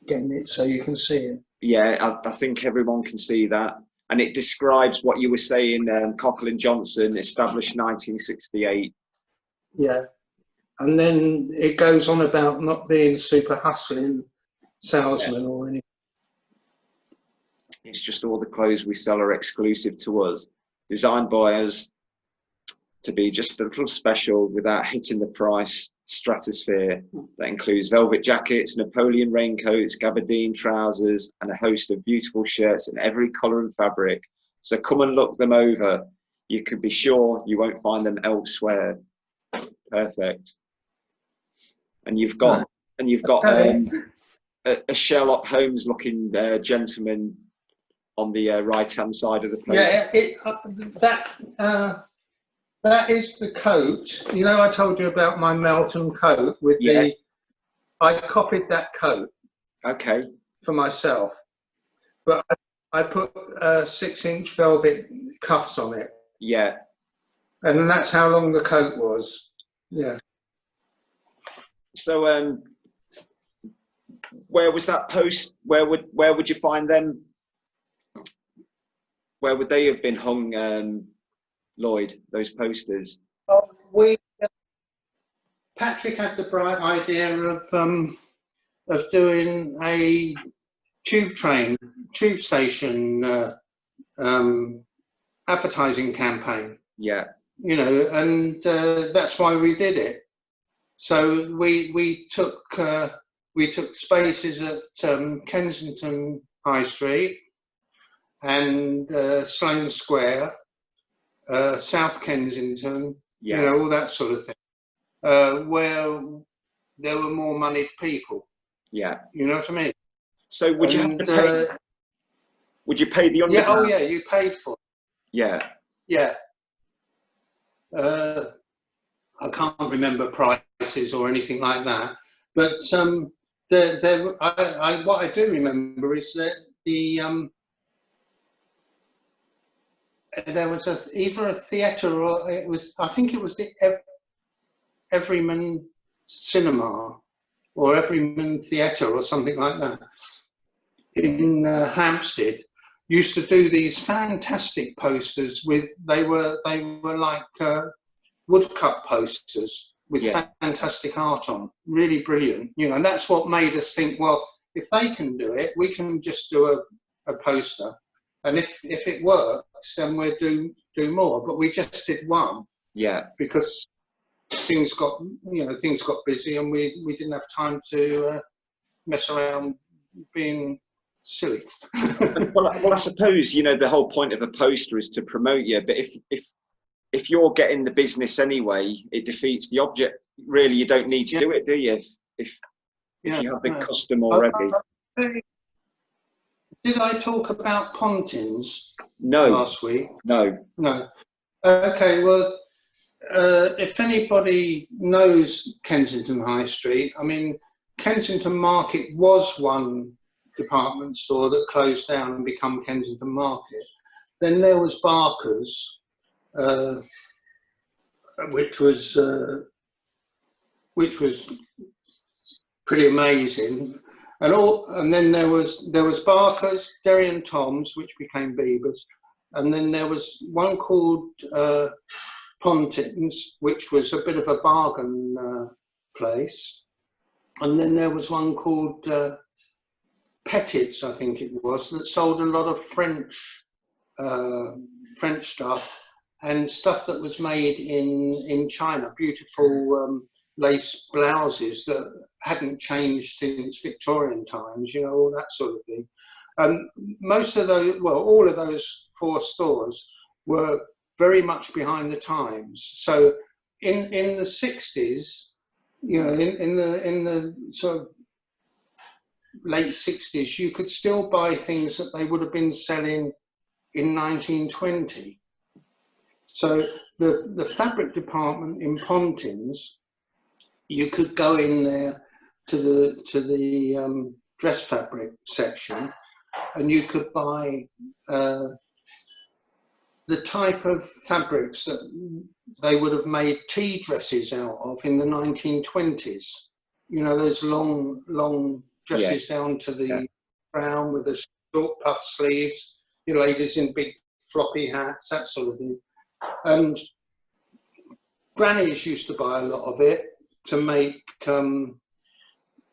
getting it so you can see it. Yeah, I think everyone can see that. And it describes what you were saying, Coquelin Johnson, established 1968. Yeah. And then it goes on about not being super hustling salesman or anything. It's just all the clothes we sell are exclusive to us, designed by us to be just a little special without hitting the price stratosphere. That includes velvet jackets, Napoleon raincoats, gabardine trousers, and a host of beautiful shirts in every colour and fabric. So come and look them over. You can be sure you won't find them elsewhere. Perfect. And you've got a Sherlock Holmes looking gentleman on the right hand side of the page. Yeah, that is the coat. You know, I told you about my Melton coat with I copied that coat. Okay. For myself, but I put 6-inch velvet cuffs on it. Yeah. And that's how long the coat was. Yeah. So, where was that post? Where would you find them? Where would they have been hung, Lloyd? Those posters. Oh, Patrick had the bright idea of doing a tube station advertising campaign. Yeah. You know, and that's why we did it. So we took spaces at Kensington High Street and Sloane Square, South Kensington, you know, all that sort of thing, where there were more moneyed people. Yeah. You know what I mean? So would you have to pay? Would you pay the underground? Yeah. Oh yeah, you paid for it. Yeah. Yeah. I can't remember prices or anything like that, but what I do remember is that there was either a theatre or I think it was the Everyman Cinema or Everyman Theatre or something like that in Hampstead. Used to do these fantastic posters they were like woodcut posters with fantastic art on, really brilliant, you know, and that's what made us think, well, if they can do it, we can just do a poster, and if it works, then we'll do more. But we just did one, because things got busy, and we didn't have time to mess around being silly. well, I suppose, you know, the whole point of a poster is to promote you, but if you're getting the business anyway, it defeats the object. Really, you don't need to do it, do you? If you have the custom already. Did I talk about Pontins last week? No. Okay, well, if anybody knows Kensington High Street, I mean, Kensington Market was one department store that closed down and become Kensington Market. Then there was Barker's, which was pretty amazing, and then there was Barker's, Derry and Tom's, which became Beaver's, and then there was one called Pontins, which was a bit of a bargain place, and then there was one called Pettit's, I think it was, that sold a lot of French stuff and stuff that was made in China, beautiful lace blouses that hadn't changed since Victorian times, you know, all that sort of thing. Most of those, well, all of those 4 stores were very much behind the times. So in the 60s, you know, in the sort of late 60s, you could still buy things that they would have been selling in 1920. So the fabric department in Pontins, you could go in there to the dress fabric section, and you could buy the type of fabrics that they would have made tea dresses out of in the 1920s. You know, those long dresses down to the ground with the short puff sleeves, your ladies in big floppy hats, that sort of thing. And grannies used to buy a lot of it to make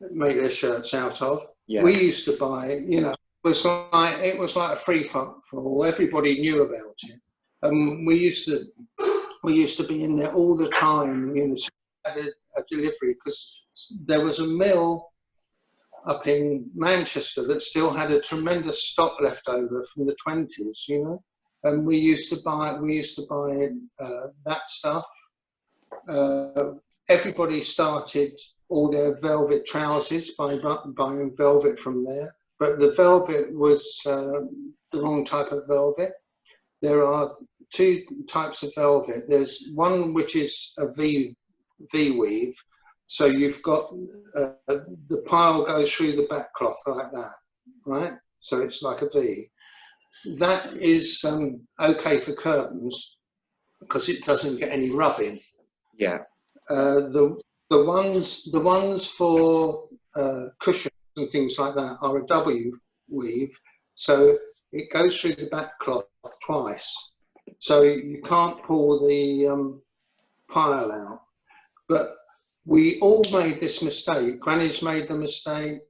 their shirts out of. Yeah. We used to buy, you know, it was like a free for all. Everybody knew about it, and we used to be in there all the time. You know, had a delivery, because there was a mill up in Manchester that still had a tremendous stock left over from the 20s. You know, and we used to buy that stuff. Everybody started all their velvet trousers by buying velvet from there. But the velvet was the wrong type of velvet. There are 2 types of velvet. There's one which is a V weave. So you've got the pile goes through the back cloth like that, right? So it's like a V. That is okay for curtains because it doesn't get any rubbing. Yeah. The ones for cushions and things like that are a W weave, so it goes through the back cloth twice, so you can't pull the pile out. But we all made this mistake. Granny's made the mistake,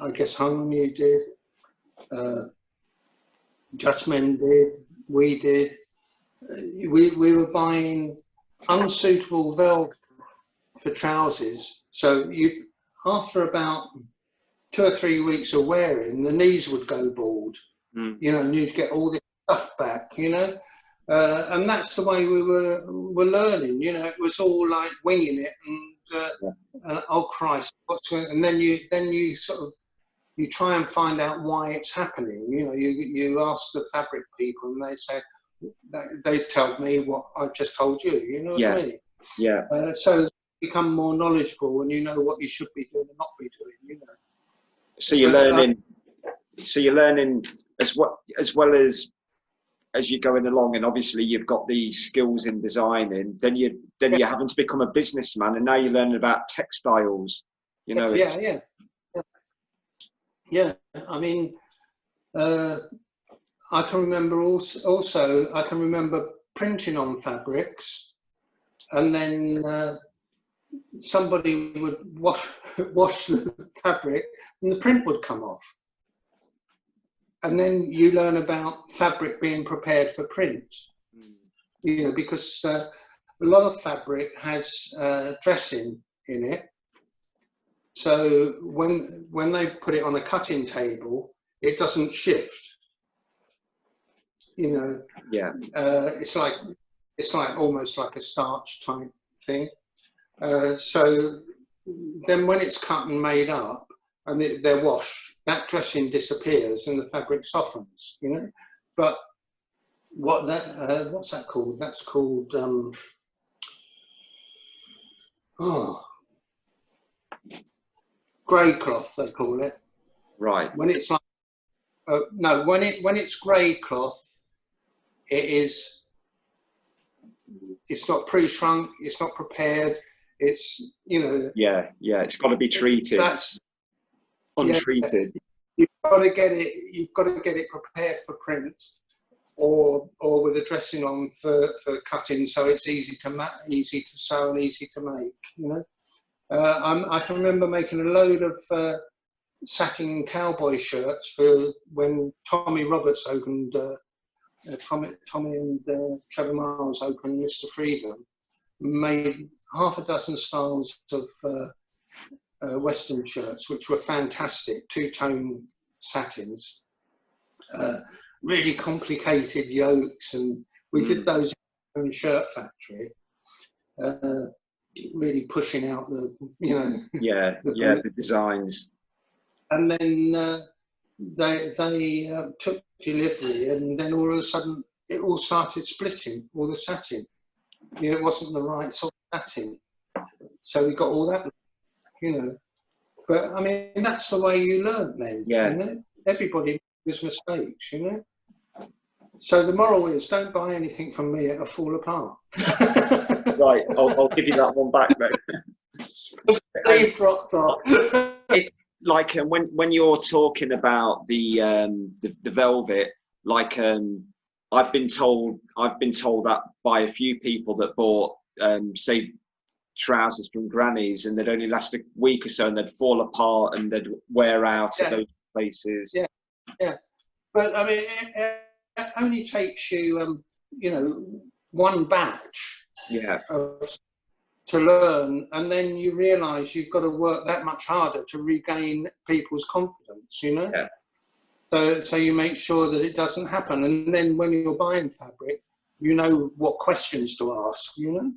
I guess Home you did, Just Men did, we did. We were buying unsuitable velvet for trousers, so you, after about 2 or 3 weeks of wearing, the knees would go bald, you know, and you'd get all this stuff back, you know, and that's the way we were learning. You know, it was all like winging it, and oh Christ, what's going? And then you sort of try and find out why it's happening. You know, you ask the fabric people, and they say they tell me what I just told you. You know what I mean? Yeah. So become more knowledgeable, and you know what you should be doing and not be doing. You know. So you're learning. So you're learning as well as you're going along, and obviously you've got these skills in designing. Then you're having to become a businessman, and now you're learning about textiles. You know. Yeah. I mean, I can remember also. I can remember printing on fabrics, and then somebody would wash the fabric, and the print would come off. And then you learn about fabric being prepared for print, you know, because a lot of fabric has dressing in it. So when they put it on a cutting table, it doesn't shift. You know, it's like almost like a starch type thing. So then when it's cut and made up and they're washed, that dressing disappears and the fabric softens, you know. But what's that called? That's called grey cloth, they call it. Right. When it's like no, when it's grey cloth, it's not pre-shrunk, it's not prepared. It's, you know. Yeah, it's got to be treated. That's untreated. You've got to get it prepared for print, or with a dressing on for cutting, so it's easy to sew and easy to make. You know, I can remember making a load of satin cowboy shirts for when Tommy Roberts opened. Tommy and Trevor Miles opened Mr. Freedom. Made half a dozen styles of Western shirts, which were fantastic, 2-tone satins, really complicated yokes, and we did those in the shirt factory, really pushing out the, you know, the designs. And then they took delivery, and then all of a sudden it all started splitting, all the satin. You know, it wasn't the right sort of satin, so we got all that, you know. But I mean, that's the way you learn, then. Yeah. You know, everybody makes mistakes, you know. So the moral is, don't buy anything from me; it'll fall apart. Right, I'll give you that one back, mate. Steve dropped off. Like when you're talking about the velvet, like I've been told that by a few people that bought say trousers from grannies, and they'd only last a week or so, and they'd fall apart and they'd wear out at those places. Yeah. But I mean, it only takes you, you know, one batch. To learn, and then you realise you've got to work that much harder to regain people's confidence, you know. So you make sure that it doesn't happen, and then when you're buying fabric, you know what questions to ask, you know.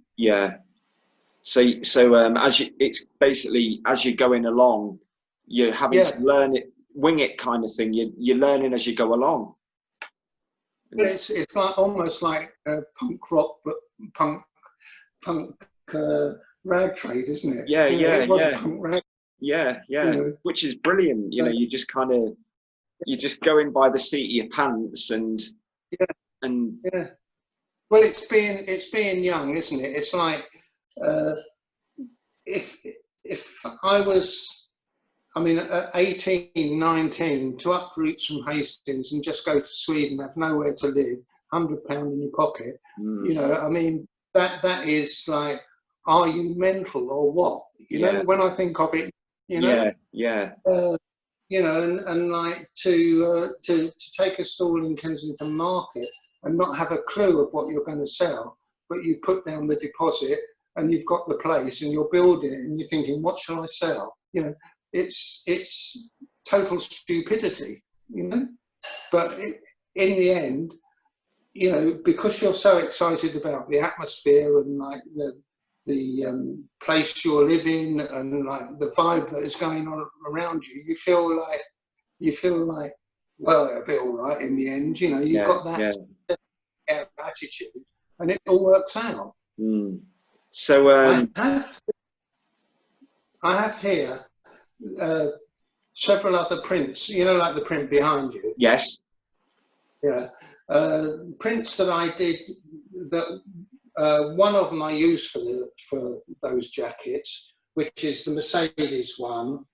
So it's basically as you're going along, you're having to learn it, wing it kind of thing. You're learning as you go along. But it's like almost like punk rock, but punk rag trade, isn't it? Punk rag. You know, which is brilliant. You know, you just kind of, you're just going by the seat of your pants, and well, it's being young, isn't it? It's like if I was, I mean, at 18, 19, to uproot from Hastings and just go to Sweden, have nowhere to live, £100 in your pocket, you know, I mean, that is like, are you mental or what? You know, when I think of it, you know, you know, and like to take a stall in Kensington Market and not have a clue of what you're going to sell, but you put down the deposit and you've got the place and you're building it and you're thinking, what shall I sell? You know, it's total stupidity, you know. But in the end, you know, because you're so excited about the atmosphere and like the place you're living and like the vibe that is going on around you, you feel like, well, it'll be all right in the end. You know, you've got that attitude, and it all works out. So I have here several other prints. You know, like the print behind you. Yes. Yeah. Prints that I did, that one of them I use for those jackets, which is the Mercedes one.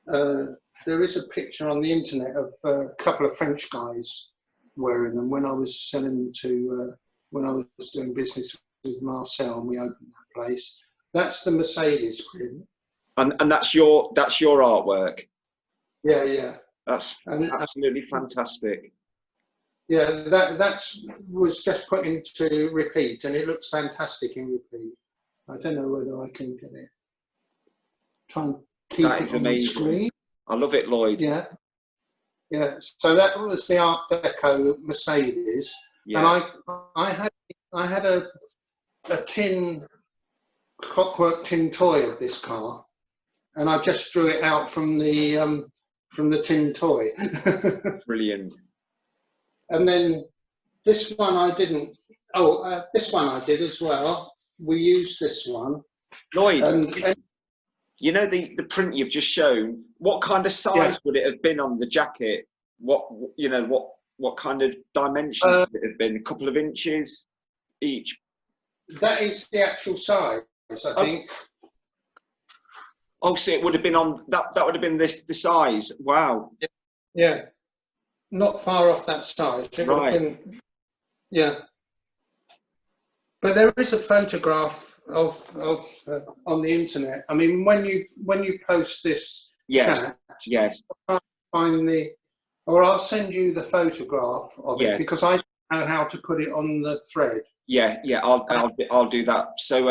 There is a picture on the internet of a couple of French guys wearing them when I was selling them to, when I was doing business with Marcel and we opened that place. That's the Mercedes print. And that's your artwork? Yeah. That's absolutely fantastic. Yeah, that was just put into repeat, and it looks fantastic in repeat. I don't know whether I can get it. Try and keep it on the screen. I love it, Lloyd. Yeah. So that was the Art Deco Mercedes, and I had a clockwork tin toy of this car, and I just drew it out from the tin toy. Brilliant. And then this one I didn't. This one I did as well. We used this one. Lloyd, you know the print you've just shown. What kind of size would it have been on the jacket? What kind of dimensions would it have been? A couple of inches each. That is the actual size, I think. Oh, so it would have been on that. That would have been the size. Wow. Yeah. Not far off that size. It would have been, but there is a photograph of on the internet. I mean, when you post this chat, I'll find I'll send you the photograph of it, because I don't know how to put it on the thread. I'll do that. So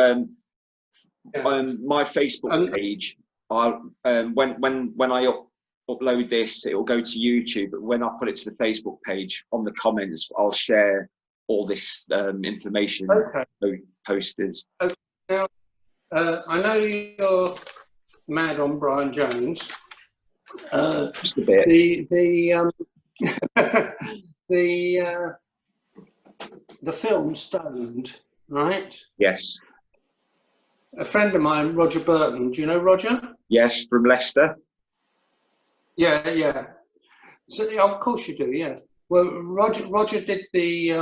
my Facebook page, when I upload this, it will go to YouTube. But when I put it to the Facebook page, on the comments, I'll share all this information. Okay. Posters. Okay. Now, I know you're mad on Brian Jones. Just a bit. The film Stoned, right? Yes. A friend of mine, Roger Burton. Do you know Roger? Yes, from Leicester. Yeah, yeah. So, of course you do. Yeah. Well, Roger did the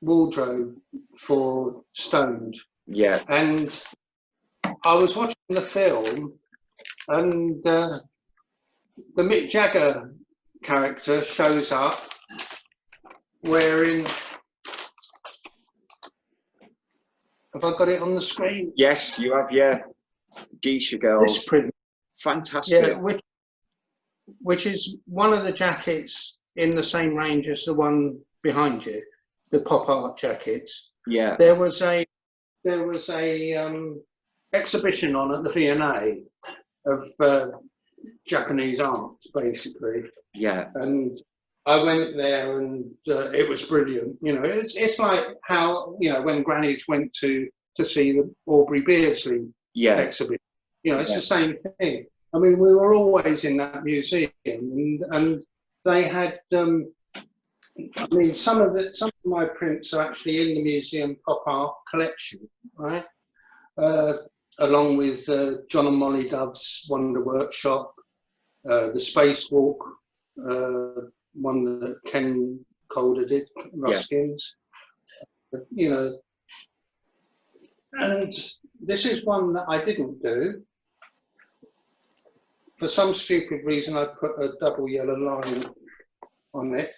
wardrobe for Stoned. Yeah. And I was watching the film, and the Mick Jagger character shows up wearing. Have I got it on the screen? Yes, you have. Yeah, Geisha Girls. This print. Fantastic. Yeah, which is one of the jackets in the same range as the one behind you, the pop art jackets. Yeah. There was a exhibition on at the V&A of Japanese art, basically. Yeah. And I went there, and it was brilliant. You know, it's like how, you know, when grannies went to see the Aubrey Beardsley exhibition. You know, it's the same thing. I mean, we were always in that museum, and they had. I mean, some of my prints are actually in the museum pop art collection, right? Along with John and Molly Dove's Wonder Workshop, the Spacewalk, one that Ken Calder did, Ruskins. You know, and this is one that I didn't do. For some stupid reason, I put a double yellow line on it,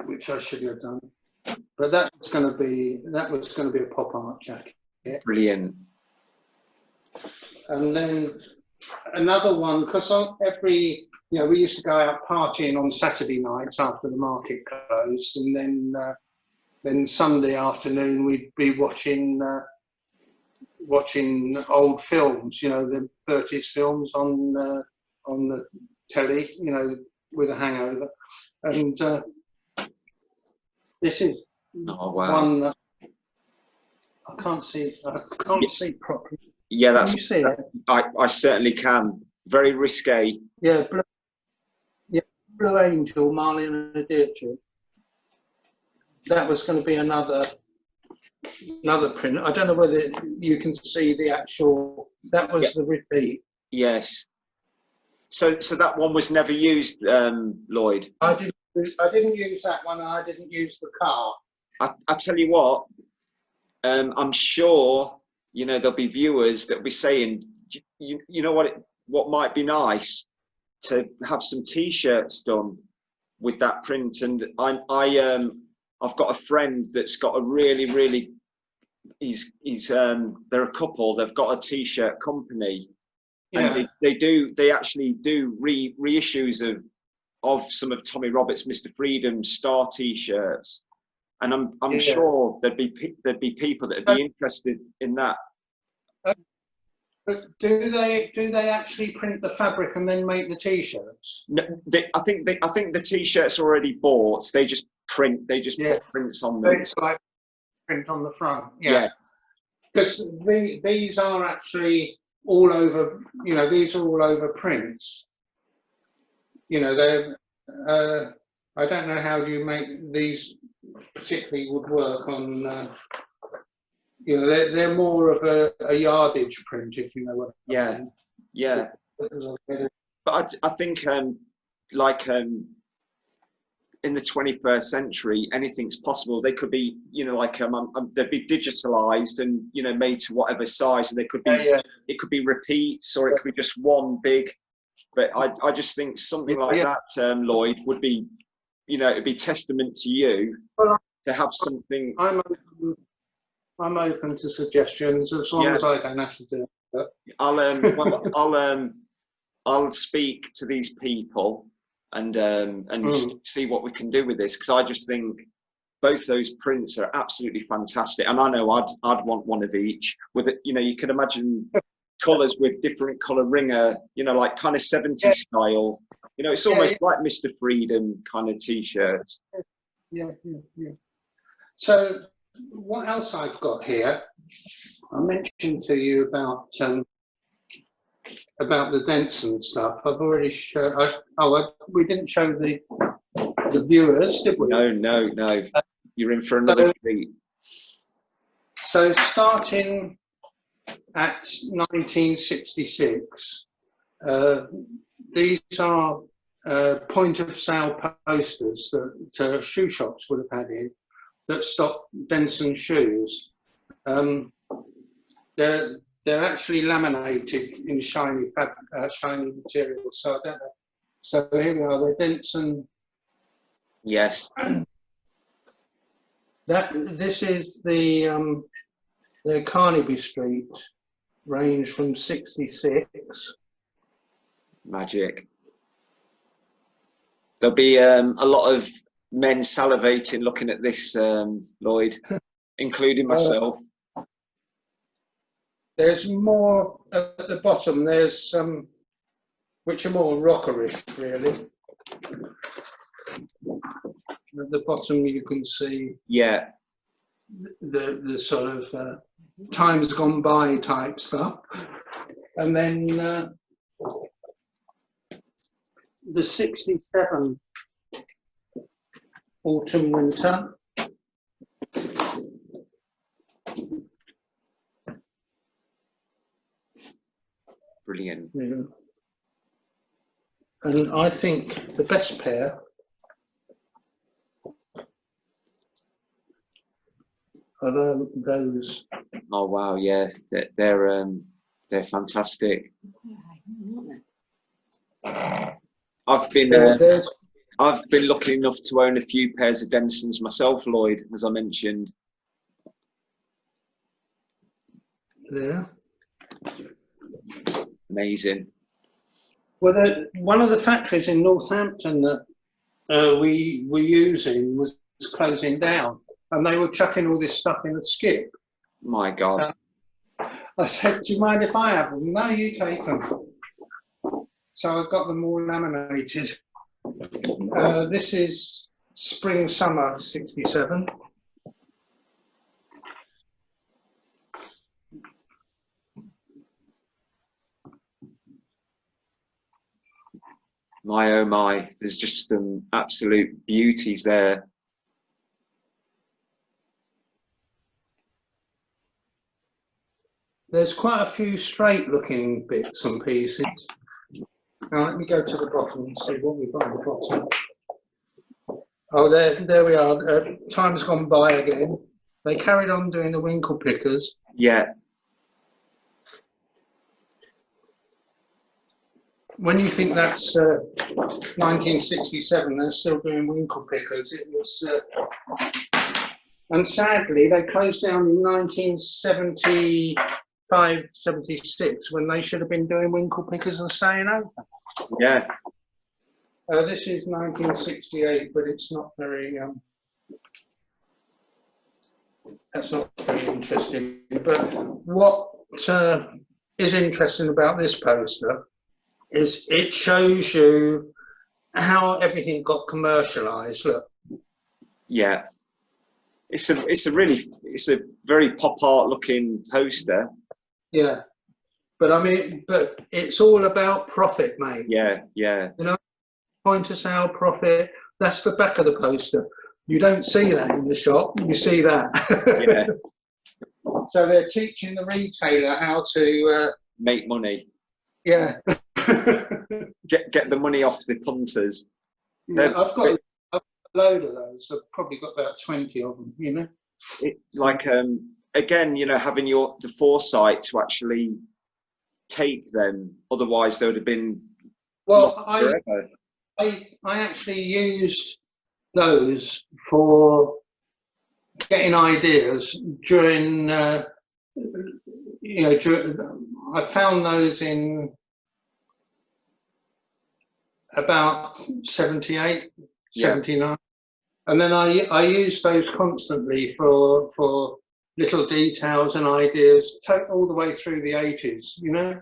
which I shouldn't have done. But that was going to be a pop art jacket. Brilliant. And then another one, because we used to go out partying on Saturday nights after the market closed, and then Sunday afternoon we'd be watching old films, you know, the 30s films on the telly, you know, with a hangover. And this is one that I can't see. I can't see properly. Yeah, Can you see it? I certainly can. Very risque. Yeah, Blue Angel, Marley and a Deirdre. That was going to be another print. I don't know whether you can see the actual. That was the repeat. Yes. So that one was never used, Lloyd. I didn't use that one, and I didn't use the car. I tell you what, I'm sure, you know, there'll be viewers that'll be saying, you know what might be nice to have some T-shirts done with that print. And I've got a friend that's got a really they're a couple. They've got a T-shirt company. And they actually do reissues of some of Tommy Roberts' Mr. Freedom Star T-shirts, and I'm sure there'd be people that'd be interested in that. But do they actually print the fabric and then make the T-shirts? No, I think the T-shirts are already bought. They just print. They just put prints on them. It's like print on the front. Yeah, because these are actually all over, you know, these are all over prints. You know, they're, I don't know how you make these particularly would work on, you know, they're more of a yardage print, if you know what I mean. Yeah. But I think, in the 21st century, anything's possible. They could be, you know, like they'd be digitalized and, you know, made to whatever size, and they could be, it could be repeats, or it could be just one big. But I just think something like that, Lloyd, would be, you know, it'd be testament to you to have something. I'm open to suggestions as long as I don't have to do it. I'll speak to these people and see what we can do with this, because I just think both those prints are absolutely fantastic, and I know I'd want one of each. With it, you know, you can imagine colours with different colour ringer, you know, like kind of 70s style. You know, it's almost like Mr. Freedom kind of T-shirts. Yeah. So what else I've got here? I mentioned to you about the Denson stuff. I've already shown. We didn't show the viewers, did we? No. You're in for another treat. So starting at 1966, these are point of sale posters that shoe shops would have had in that stock Denson shoes. They're actually laminated in shiny materials. So I don't know. So here we are. They're Denson. Yes. This is the Carnaby Street range from '66. Magic. There'll be a lot of men salivating looking at this, Lloyd, including myself. There's more at the bottom. There's some which are more rockerish, really. At the bottom, you can see the sort of times gone by type stuff, and then the '67 autumn winter. Brilliant. Yeah. And I think the best pair are those. Oh wow, yeah, they're fantastic. I've been lucky enough to own a few pairs of Densons myself, Lloyd, as I mentioned. Yeah. Amazing. Well, one of the factories in Northampton that we were using was closing down, and they were chucking all this stuff in a skip. My God. I said, do you mind if I have them? No, you take them. So I got them all laminated. This is spring summer '67. My oh my, there's just some absolute beauties there. There's quite a few straight looking bits and pieces. Now let me go to the bottom and see what we've got at the bottom. Oh, there we are. Time's gone by again. They carried on doing the winkle pickers. Yeah. When you think that's 1967, they're still doing winkle pickers. It was, and sadly, they closed down in 1975, '76 when they should have been doing winkle pickers and staying open. Yeah. This is 1968, but it's not very. That's not very interesting. But what is interesting about this poster is it shows you how everything got commercialized. Look. Yeah. It's a very pop art looking poster. Yeah. But I mean, but it's all about profit, mate. Yeah. You know, point of sale profit. That's the back of the poster. You don't see that in the shop. You see that. Yeah. So they're teaching the retailer how to make money. Yeah. get the money off the punters. Yeah, I've got a load of those. I've probably got about 20 of them. You know. It's like again, you know, having the foresight to actually take them. Otherwise, they would have been. Well, I actually used those for getting ideas during. I found those in about 78, 79, and then I used those constantly for little details and ideas all the way through the 80s, you know,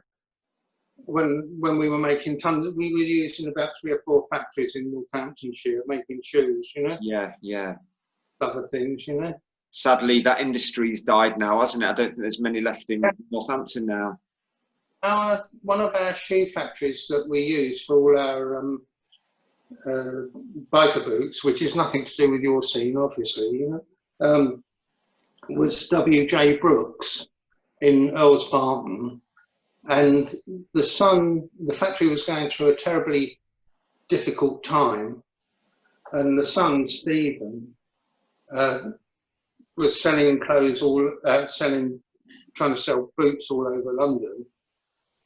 when we were making tons. We were using about 3 or 4 factories in Northamptonshire making shoes, you know. Yeah, yeah. Other things, you know. Sadly, that industry's died now, hasn't it? I don't think there's many left in Northampton now. One of our shoe factories that we use for all our biker boots, which is nothing to do with your scene, obviously, you know, was W.J. Brooks in Earls Barton, and the factory was going through a terribly difficult time, and the son, Stephen, was selling clothes, trying to sell boots all over London,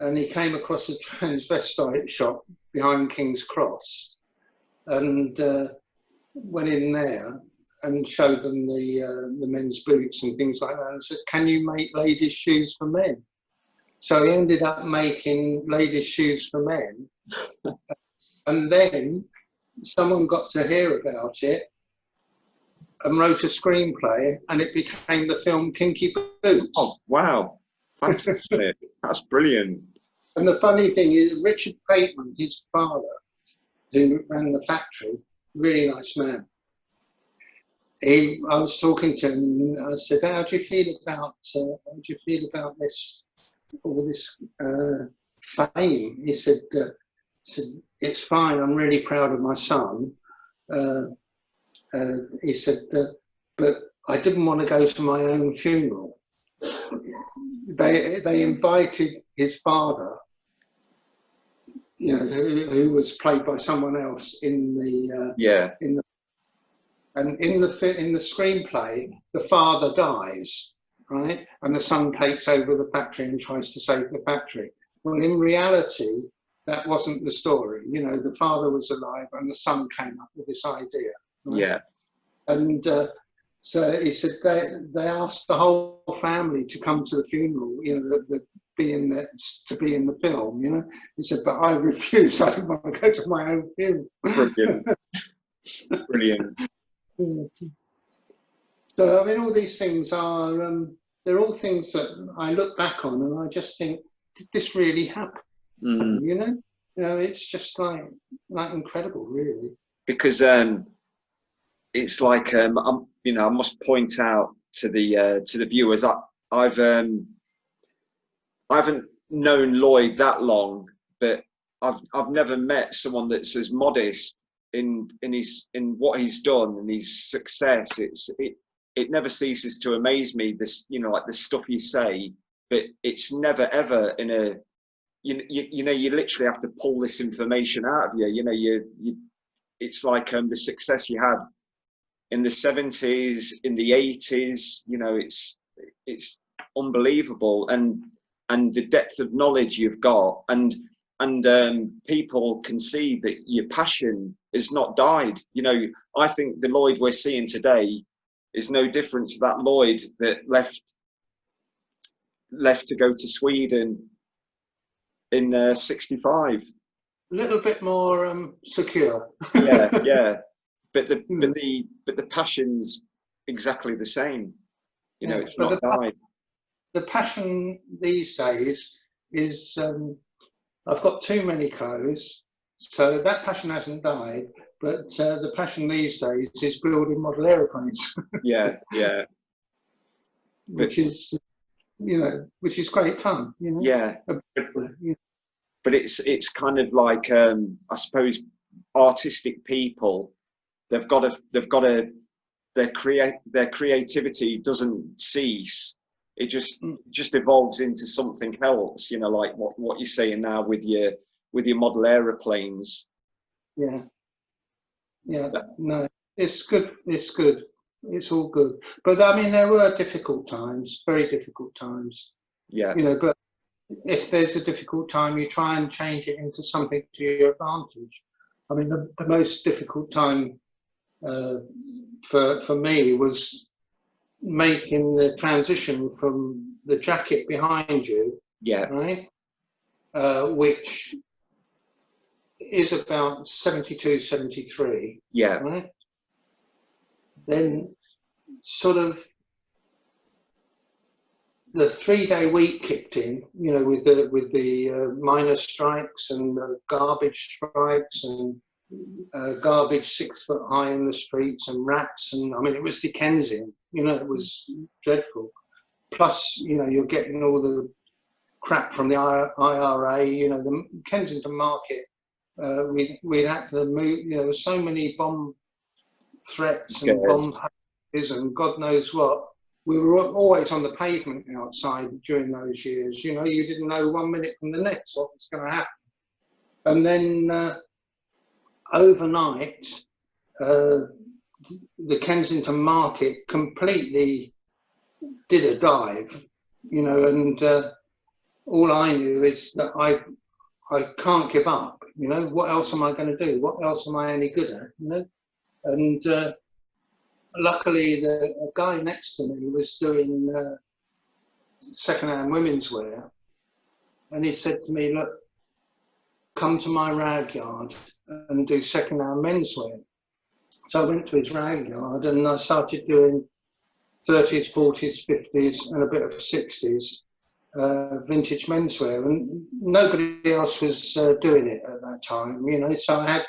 and he came across a transvestite shop behind King's Cross, and went in there and showed them the men's boots and things like that, and said, "Can you make ladies' shoes for men?" So he ended up making ladies' shoes for men, and then someone got to hear about it and wrote a screenplay, and it became the film Kinky Boots. Oh, wow. Fantastic. That's brilliant. And the funny thing is, Richard Bateman, his father, who ran the factory, really nice man. I was talking to him, and I said, how do you feel about this, all this fame? He said, it's fine, I'm really proud of my son. He said, but I didn't want to go to my own funeral. They invited his father, you know, who was played by someone else in the screenplay, the father dies, right, and the son takes over the factory and tries to save the factory. Well, in reality, that wasn't the story. You know, the father was alive and the son came up with this idea. Right? Yeah. And so he said they asked the whole family to come to the funeral, you know, to be in the film, you know. He said, but I refused. I didn't want to go to my own funeral. Brilliant. Brilliant. So, I mean, all these things are, they're all things that I look back on and I just think, did this really happen? You know? You know, it's just like incredible, really. Because it's like you know, I must point out to the viewers, I haven't known Lloyd that long, but I've never met someone that's as modest in what he's done and his success. It never ceases to amaze me, this, you know, like the stuff you say, but it's never ever in a, you know, you literally have to pull this information out of you. You know, it's like the success you had in the 70s, in the 80s, you know, it's unbelievable, and the depth of knowledge you've got, and people can see that your passion has not died. You know, I think the Lloyd we're seeing today is no different to that Lloyd that left to go to Sweden in 65. A little bit more secure. Yeah. But the passion's exactly the same. You know, it's not died. The passion these days is, I've got too many clothes, so that passion hasn't died. But the passion these days is building model aeroplanes. Yeah. Which is, you know, which is great fun. You know? Yeah. But it's kind of like, I suppose, artistic people. They've got to their creativity doesn't cease. It just evolves into something else. You know, like what you're saying now with your model aeroplanes. Yeah. No, it's good. It's all good. But I mean, there were difficult times, very difficult times. Yeah. You know, but if there's a difficult time, you try and change it into something to your advantage. I mean, the most difficult time for me was making the transition from the jacket behind you, right, which is about 72, 73, right? Then sort of the 3-day week kicked in, you know, with the miners' strikes and garbage strikes and garbage 6 foot high in the streets and rats, and I mean it was Dickensian, you know, it was dreadful. Plus, you know, you're getting all the crap from the IRA, you know, the Kensington Market. We had to move, you know, there were so many bomb threats and bomb houses and God knows what. We were always on the pavement outside during those years. You know, you didn't know 1 minute from the next what was going to happen. And then overnight, the Kensington Market completely did a dive, you know, and all I knew is that I can't give up, you know. What else am I going to do? What else am I any good at, you know? And luckily, a guy next to me was doing second-hand women's wear, and he said to me, look, come to my rag yard and do second-hand menswear. So I went to his rag yard and I started doing 30s, 40s, 50s and a bit of 60s vintage menswear, and nobody else was doing it at that time, you know. So I had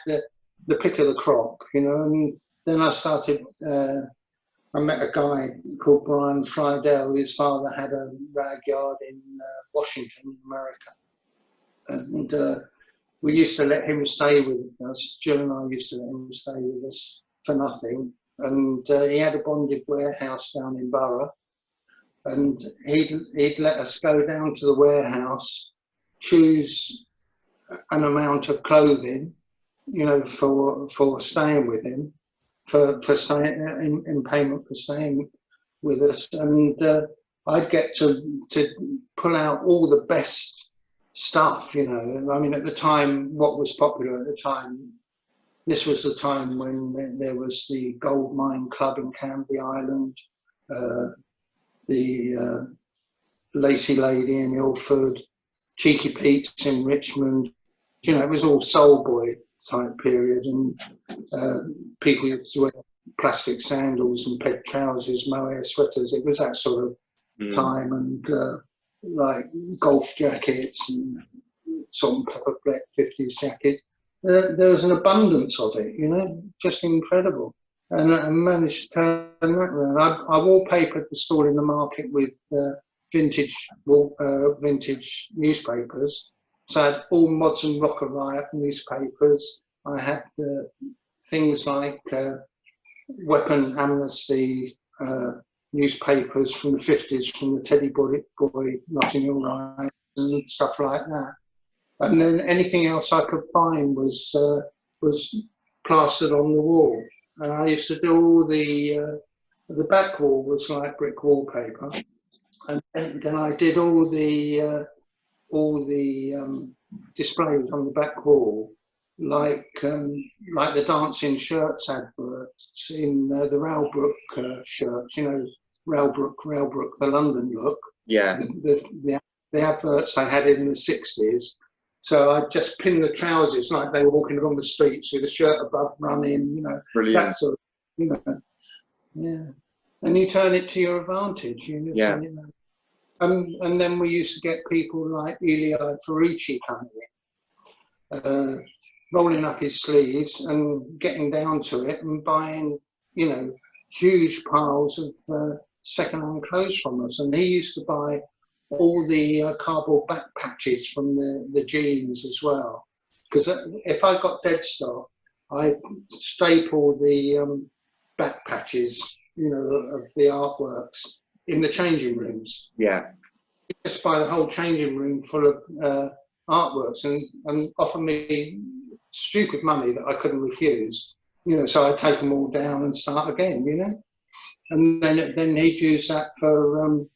the pick of the crop, you know, and then I started, I met a guy called Brian Friedel. His father had a rag yard in Washington, America. And we used to let him stay with us. Jill and I used to let him stay with us for nothing. And he had a bonded warehouse down in Borough. And he'd let us go down to the warehouse, choose an amount of clothing, you know, for staying with him, for staying in payment for staying with us. And I'd get to pull out all the best stuff, you know. I mean, at the time, what was popular at the time, this was the time when there was the Gold Mine Club in Canby Island, the Lacy Lady in Ilford, Cheeky Pete's in Richmond. You know, it was all soul boy type period, and people used to wear plastic sandals and peg trousers, mohair sweaters. It was that sort of time, and like golf jackets and salt and pepper black 50s jacket. There was an abundance of it, you know, just incredible. And I managed to turn that around. I wallpapered the stall in the market with vintage newspapers. So I had all Mods and Rocker Riot newspapers. I had things like Weapon Amnesty newspapers from the 50s, from the Teddy Boy Notting Hill Riot and stuff like that. And then anything else I could find was plastered on the wall. And I used to do all the back wall was like brick wallpaper, and then I did all the displays on the back wall, like the dancing shirts adverts in the Railbrook shirts, you know, Railbrook, the London look. Yeah. The adverts they had in the 60s. So I just pinned the trousers like they were walking along the streets with a shirt above running, you know. Brilliant. That sort of, you know, yeah. And you turn it to your advantage, you know. Yeah. And then we used to get people like Eli Farici coming in, rolling up his sleeves and getting down to it and buying, you know, huge piles of second-hand clothes from us. And he used to buy all the cardboard back patches from the jeans as well. Because if I got dead stock, I staple the back patches, you know, of the artworks in the changing rooms. Yeah. Just buy the whole changing room full of artworks and offer me stupid money that I couldn't refuse. You know, so I'd take them all down and start again, you know. And then he'd use that for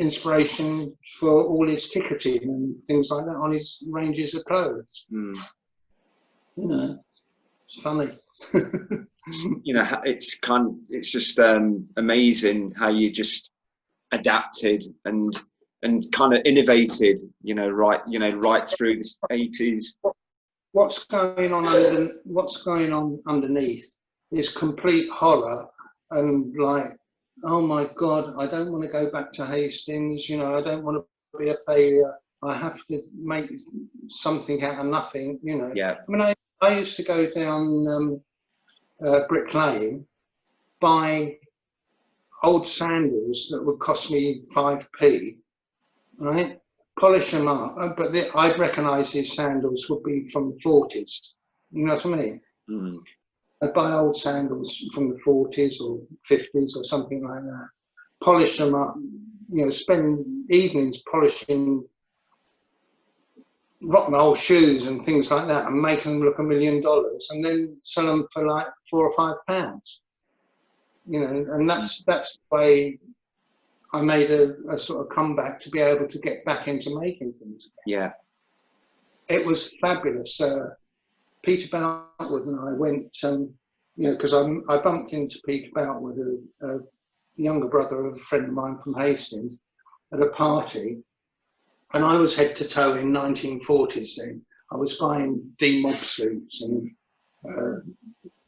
inspiration for all his ticketing and things like that on his ranges of clothes. You know, it's funny. You know, it's just amazing how you just adapted and kind of innovated, you know, right through the 80s. What's going on underneath is complete horror and like oh my God, I don't want to go back to Hastings. You know, I don't want to be a failure. I have to make something out of nothing. You know. Yeah. I mean, I used to go down Brick Lane, buy old sandals that would cost me 5p, right? Polish them up, but I'd recognise these sandals would be from the 40s. You know what I mean? Mm. I'd buy old sandals from the 40s or 50s or something like that, polish them up, you know, spend evenings polishing rotten old shoes and things like that and making them look $1 million, and then sell them for like £4 or £5. You know, and that's the way I made a sort of comeback to be able to get back into making things again. Yeah. It was fabulous. Peter Boutwood and I went, you know, because I bumped into Peter Boutwood, a younger brother of a friend of mine from Hastings, at a party, and I was head to toe in 1940s then. I was buying D-mob suits and,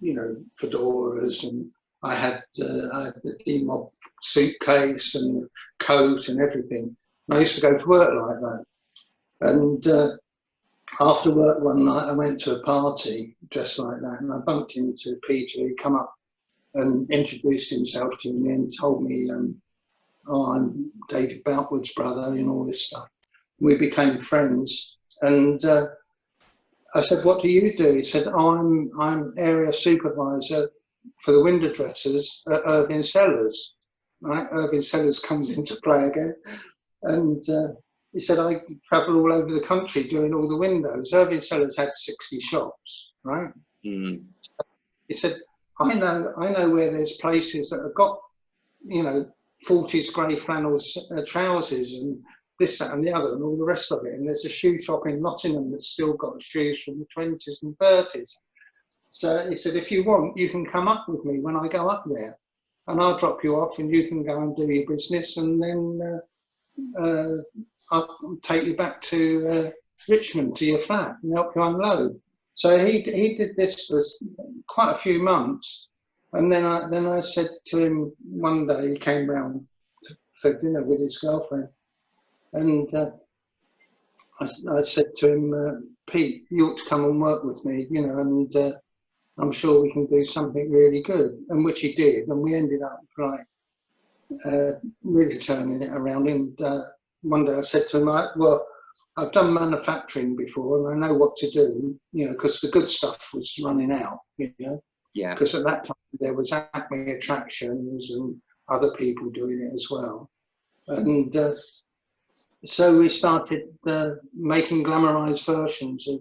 you know, fedoras, and I had the D-mob suitcase and coat and everything. And I used to go to work like that. And after work one night, I went to a party dressed like that, and I bumped into Peter. He'd come up and introduced himself to me and told me, oh, I'm David Boutwood's brother and all this stuff. We became friends, and I said, what do you do? He said, oh, I'm area supervisor for the window dressers at Irving Cellars. Right? Irving Cellars comes into play again. And he said, I travel all over the country doing all the windows. Irving Cellars had 60 shops, right? Mm. He said, I know where there's places that have got, you know, 40s grey flannel trousers and this, that and the other and all the rest of it. And there's a shoe shop in Nottingham that's still got shoes from the 20s and 30s. So he said, if you want, you can come up with me when I go up there, and I'll drop you off and you can go and do your business, and then I'll take you back to Richmond to your flat and help you unload. So he did this for quite a few months, and then I said to him one day, he came round for dinner with his girlfriend, and I said to him, Pete, you ought to come and work with me, you know, and I'm sure we can do something really good, and which he did, and we ended up like really turning it around. And one day I said to him, well, I've done manufacturing before and I know what to do, you know, because the good stuff was running out, you know. Yeah. Because at that time there was Acme Attractions and other people doing it as well. And so we started making glamorized versions of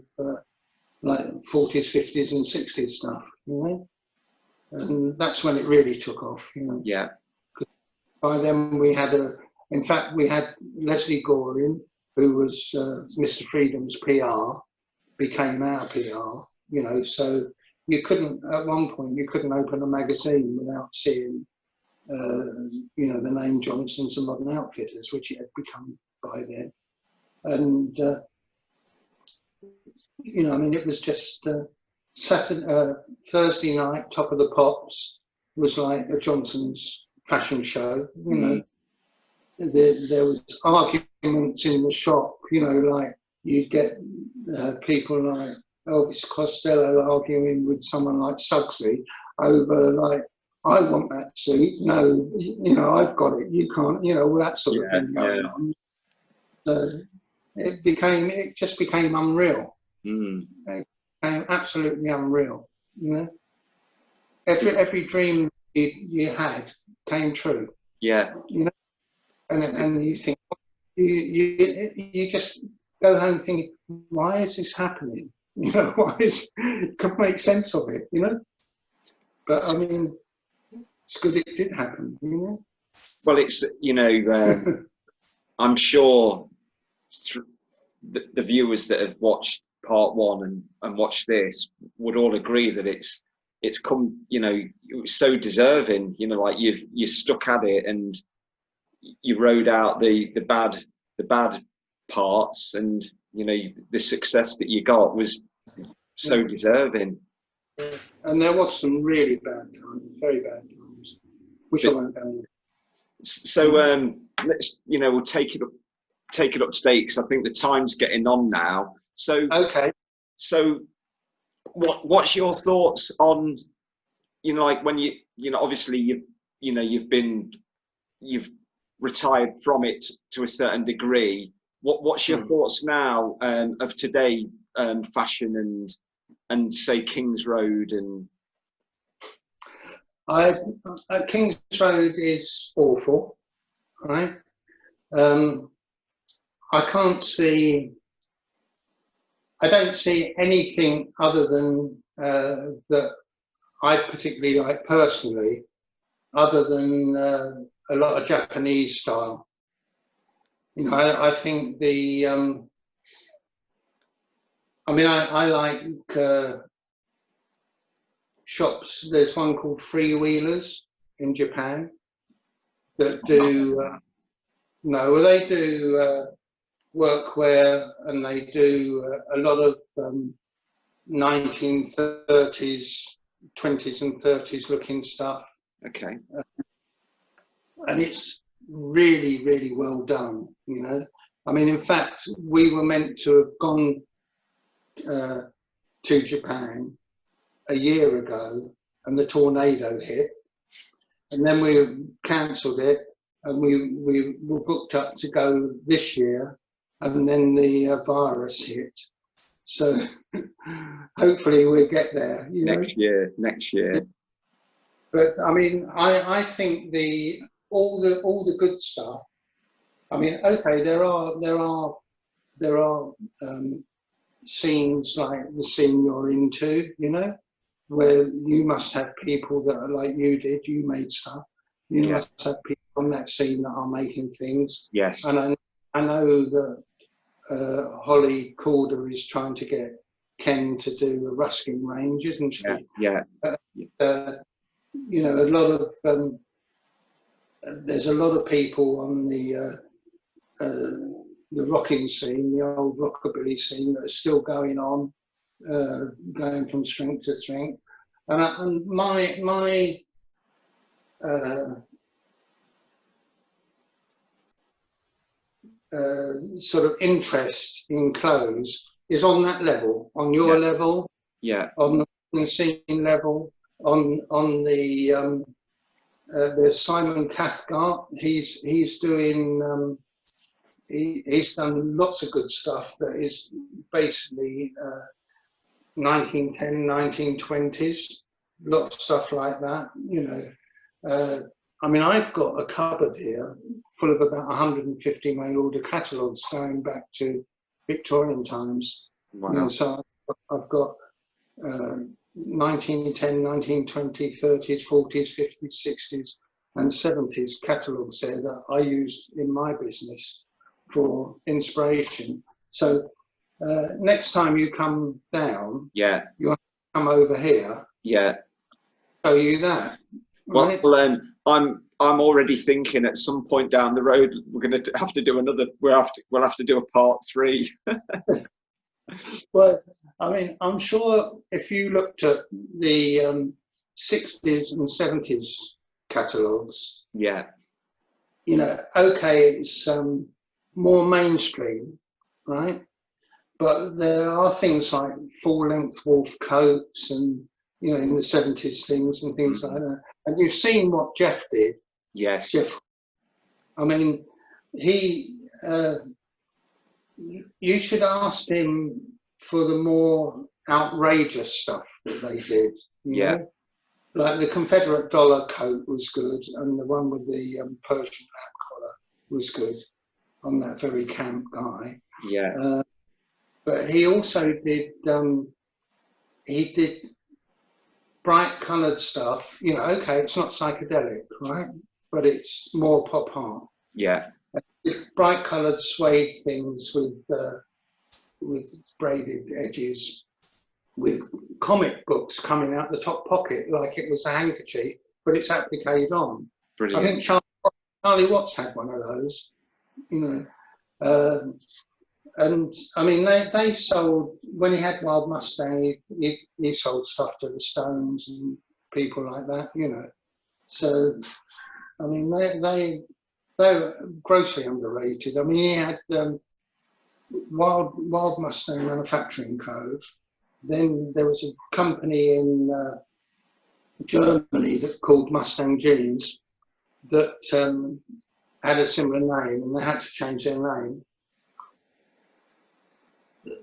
like 40s, 50s and 60s stuff, you know. And that's when it really took off, you know. Yeah. By then we had in fact, we had Leslie Goring, who was Mr. Freedom's PR, became our PR, you know, so you couldn't, at one point, you couldn't open a magazine without seeing, you know, the name Johnson's and Modern Outfitters, which it had become by then. And, you know, I mean, it was just Thursday night, Top of the Pops was like a Johnson's fashion show, you know. There was arguments in the shop, you know, like you'd get people like Elvis Costello arguing with someone like Suggsy over like, I want that suit, no, you know, I've got it, you can't, you know, that sort of thing going on. So it just became unreal. It became absolutely unreal, you know. Every dream you had came true. Yeah. You know. And you think, you just go home thinking, why is this happening? You know, could make sense of it, you know? But I mean, it's good it did happen, you know? Well, it's, you know, I'm sure the viewers that have watched part one and watched this would all agree that it's come, you know, it was so deserving, you know, like you stuck at it and you rode out the bad parts, and you know the success that you got was so deserving. And there was some really bad times, very bad times, which I won't go into. So let's, we'll take it up to date, because I think the time's getting on now. So Okay. So what's your thoughts on, like when obviously you've retired from it to a certain degree. What's your thoughts now of today, fashion and say King's Road and? King's Road is awful, right? I don't see anything other than that I particularly like personally, other than a lot of Japanese style. I think I like shops. There's one called Freewheelers in Japan that do they do workwear, and they do a lot of 1930s, 20s and 30s looking stuff. Okay. And it's really, really well done, in fact, we were meant to have gone to Japan a year ago, and the tornado hit, and then we cancelled it, and we were booked up to go this year, and then the virus hit. So hopefully we'll get there. Next year. But I think all the good stuff. Okay, there are scenes like the scene you're into, where you must have people that are like you did. You made stuff. You must have people on that scene that are making things. Yes. And I know that Holly Calder is trying to get Ken to do a Ruskin range, isn't she? Yeah. A lot of there's a lot of people on the rocking scene, the old rockabilly scene, that are still going on, going from strength to strength. And my sort of interest in clothes is on that level, on your level, on the scene level, on the Simon Cathcart. He's doing he's done lots of good stuff that is basically 1910, 1920s, lots of stuff like that. I've got a cupboard here full of about 150 mail order catalogues going back to Victorian times. Wow. So I've got 1910, 1920, 30s, 40s, 50s, 60s and 70s catalogues there that I use in my business for inspiration. So next time you come down, you have to come over here. Show you that. Right? Well, I'm already thinking at some point down the road we're going to have to do another. We'll have to do a part 3. Well, I'm sure if you looked at the 60s and 70s catalogues, okay, it's more mainstream, right? But there are things like full-length wolf coats and, in the 70s things and things like that. And you've seen what Jeff did. Yes. Jeff, you should ask him for the more outrageous stuff that they did. You know? Like the Confederate dollar coat was good, and the one with the Persian lamp collar was good on that very camp guy. But he also did, bright coloured stuff. Okay, it's not psychedelic, right? But it's more pop art. Bright coloured suede things with braided edges, with comic books coming out the top pocket like it was a handkerchief, but it's appliqued on. Brilliant. I think Charlie Watts had one of those, and they sold, when he had Wild Mustang, he sold stuff to the Stones and people like that, So I mean, they're grossly underrated. I mean, he had Wild Mustang Manufacturing Co. Then there was a company in Germany that called Mustang Jeans that had a similar name, and they had to change their name.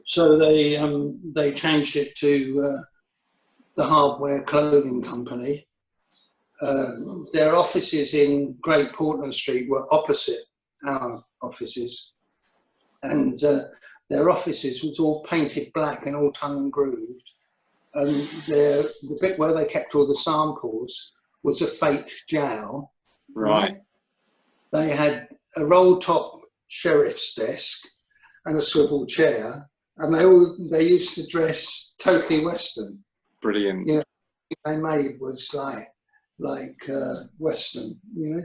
So they changed it to the Hardware Clothing Company. Their offices in Great Portland Street were opposite our offices, and their offices was all painted black and all tongue and grooved. And the bit where they kept all the samples was a fake jail. Right. They had a roll-top sheriff's desk and a swivel chair, and they used to dress totally Western. Brilliant. You know, they made was like Western. You know,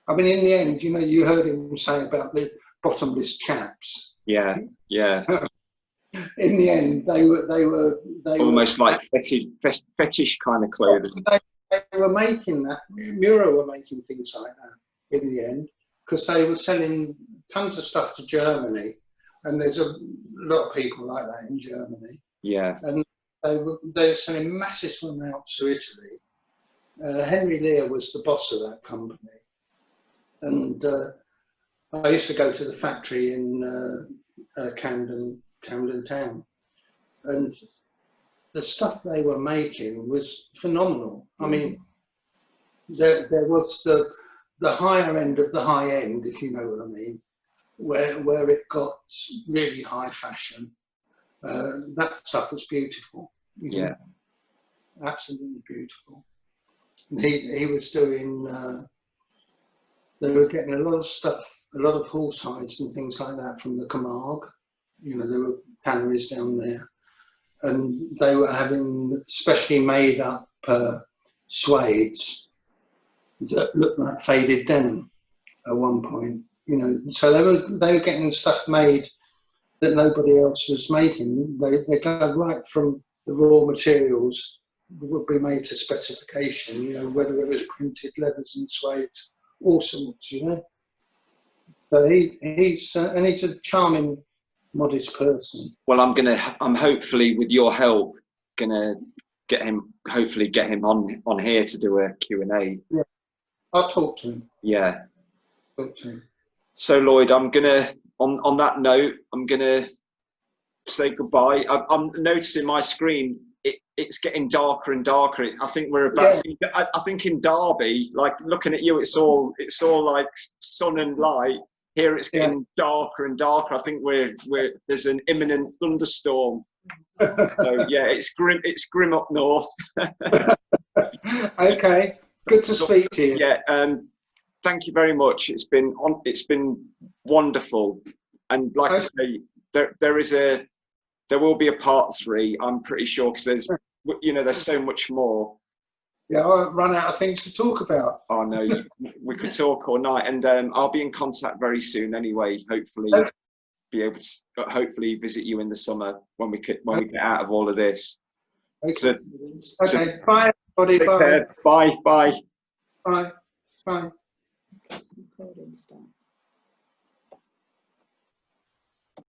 I mean, in the end, you know, you heard him say about the bottomless chaps. Yeah, yeah. In the end, they were almost like fetish kind of clothing. They were making that. Mura were making things like that in the end, because they were selling tons of stuff to Germany, and there's a lot of people like that in Germany. Yeah. And they were selling massive amounts to Italy. Henry Lear was the boss of that company, and I used to go to the factory in Camden Town, and the stuff they were making was phenomenal. I mean, there was the higher end of the high end, if you know what I mean, where it got really high fashion. That stuff was beautiful. Yeah, absolutely beautiful. He was doing. They were getting a lot of stuff, a lot of horse hides and things like that from the Camargue. You know, there were tanneries down there, and they were having specially made up suedes that looked like faded denim at one point. You know, so they were getting stuff made that nobody else was making. They go right from the raw materials would be made to specification. You know, whether it was printed leathers and suedes, all sorts. You know, so he's a charming, modest person. Well, I'm hopefully with your help gonna get him on here to do a Q&A. Yeah, I'll talk to him. Yeah. Talk to him. So Lloyd, I'm gonna on that note, I'm gonna say goodbye. I'm noticing my screen. It's getting darker and darker. I think we're about. Yeah. I think in Derby, like looking at you, it's all like sun and light. Here it's getting darker and darker. I think there's an imminent thunderstorm. So yeah, it's grim up north. Okay, good to speak to you. Yeah, thank you very much. It's been wonderful, and like I say, there will be a part 3. I'm pretty sure, because there's so much more. Yeah, I'll run out of things to talk about. Oh no, we could talk all night, and I'll be in contact very soon. Anyway, hopefully, be able to hopefully visit you in the summer when we get out of all of this. Okay, bye, everybody. Take care. Bye. Bye.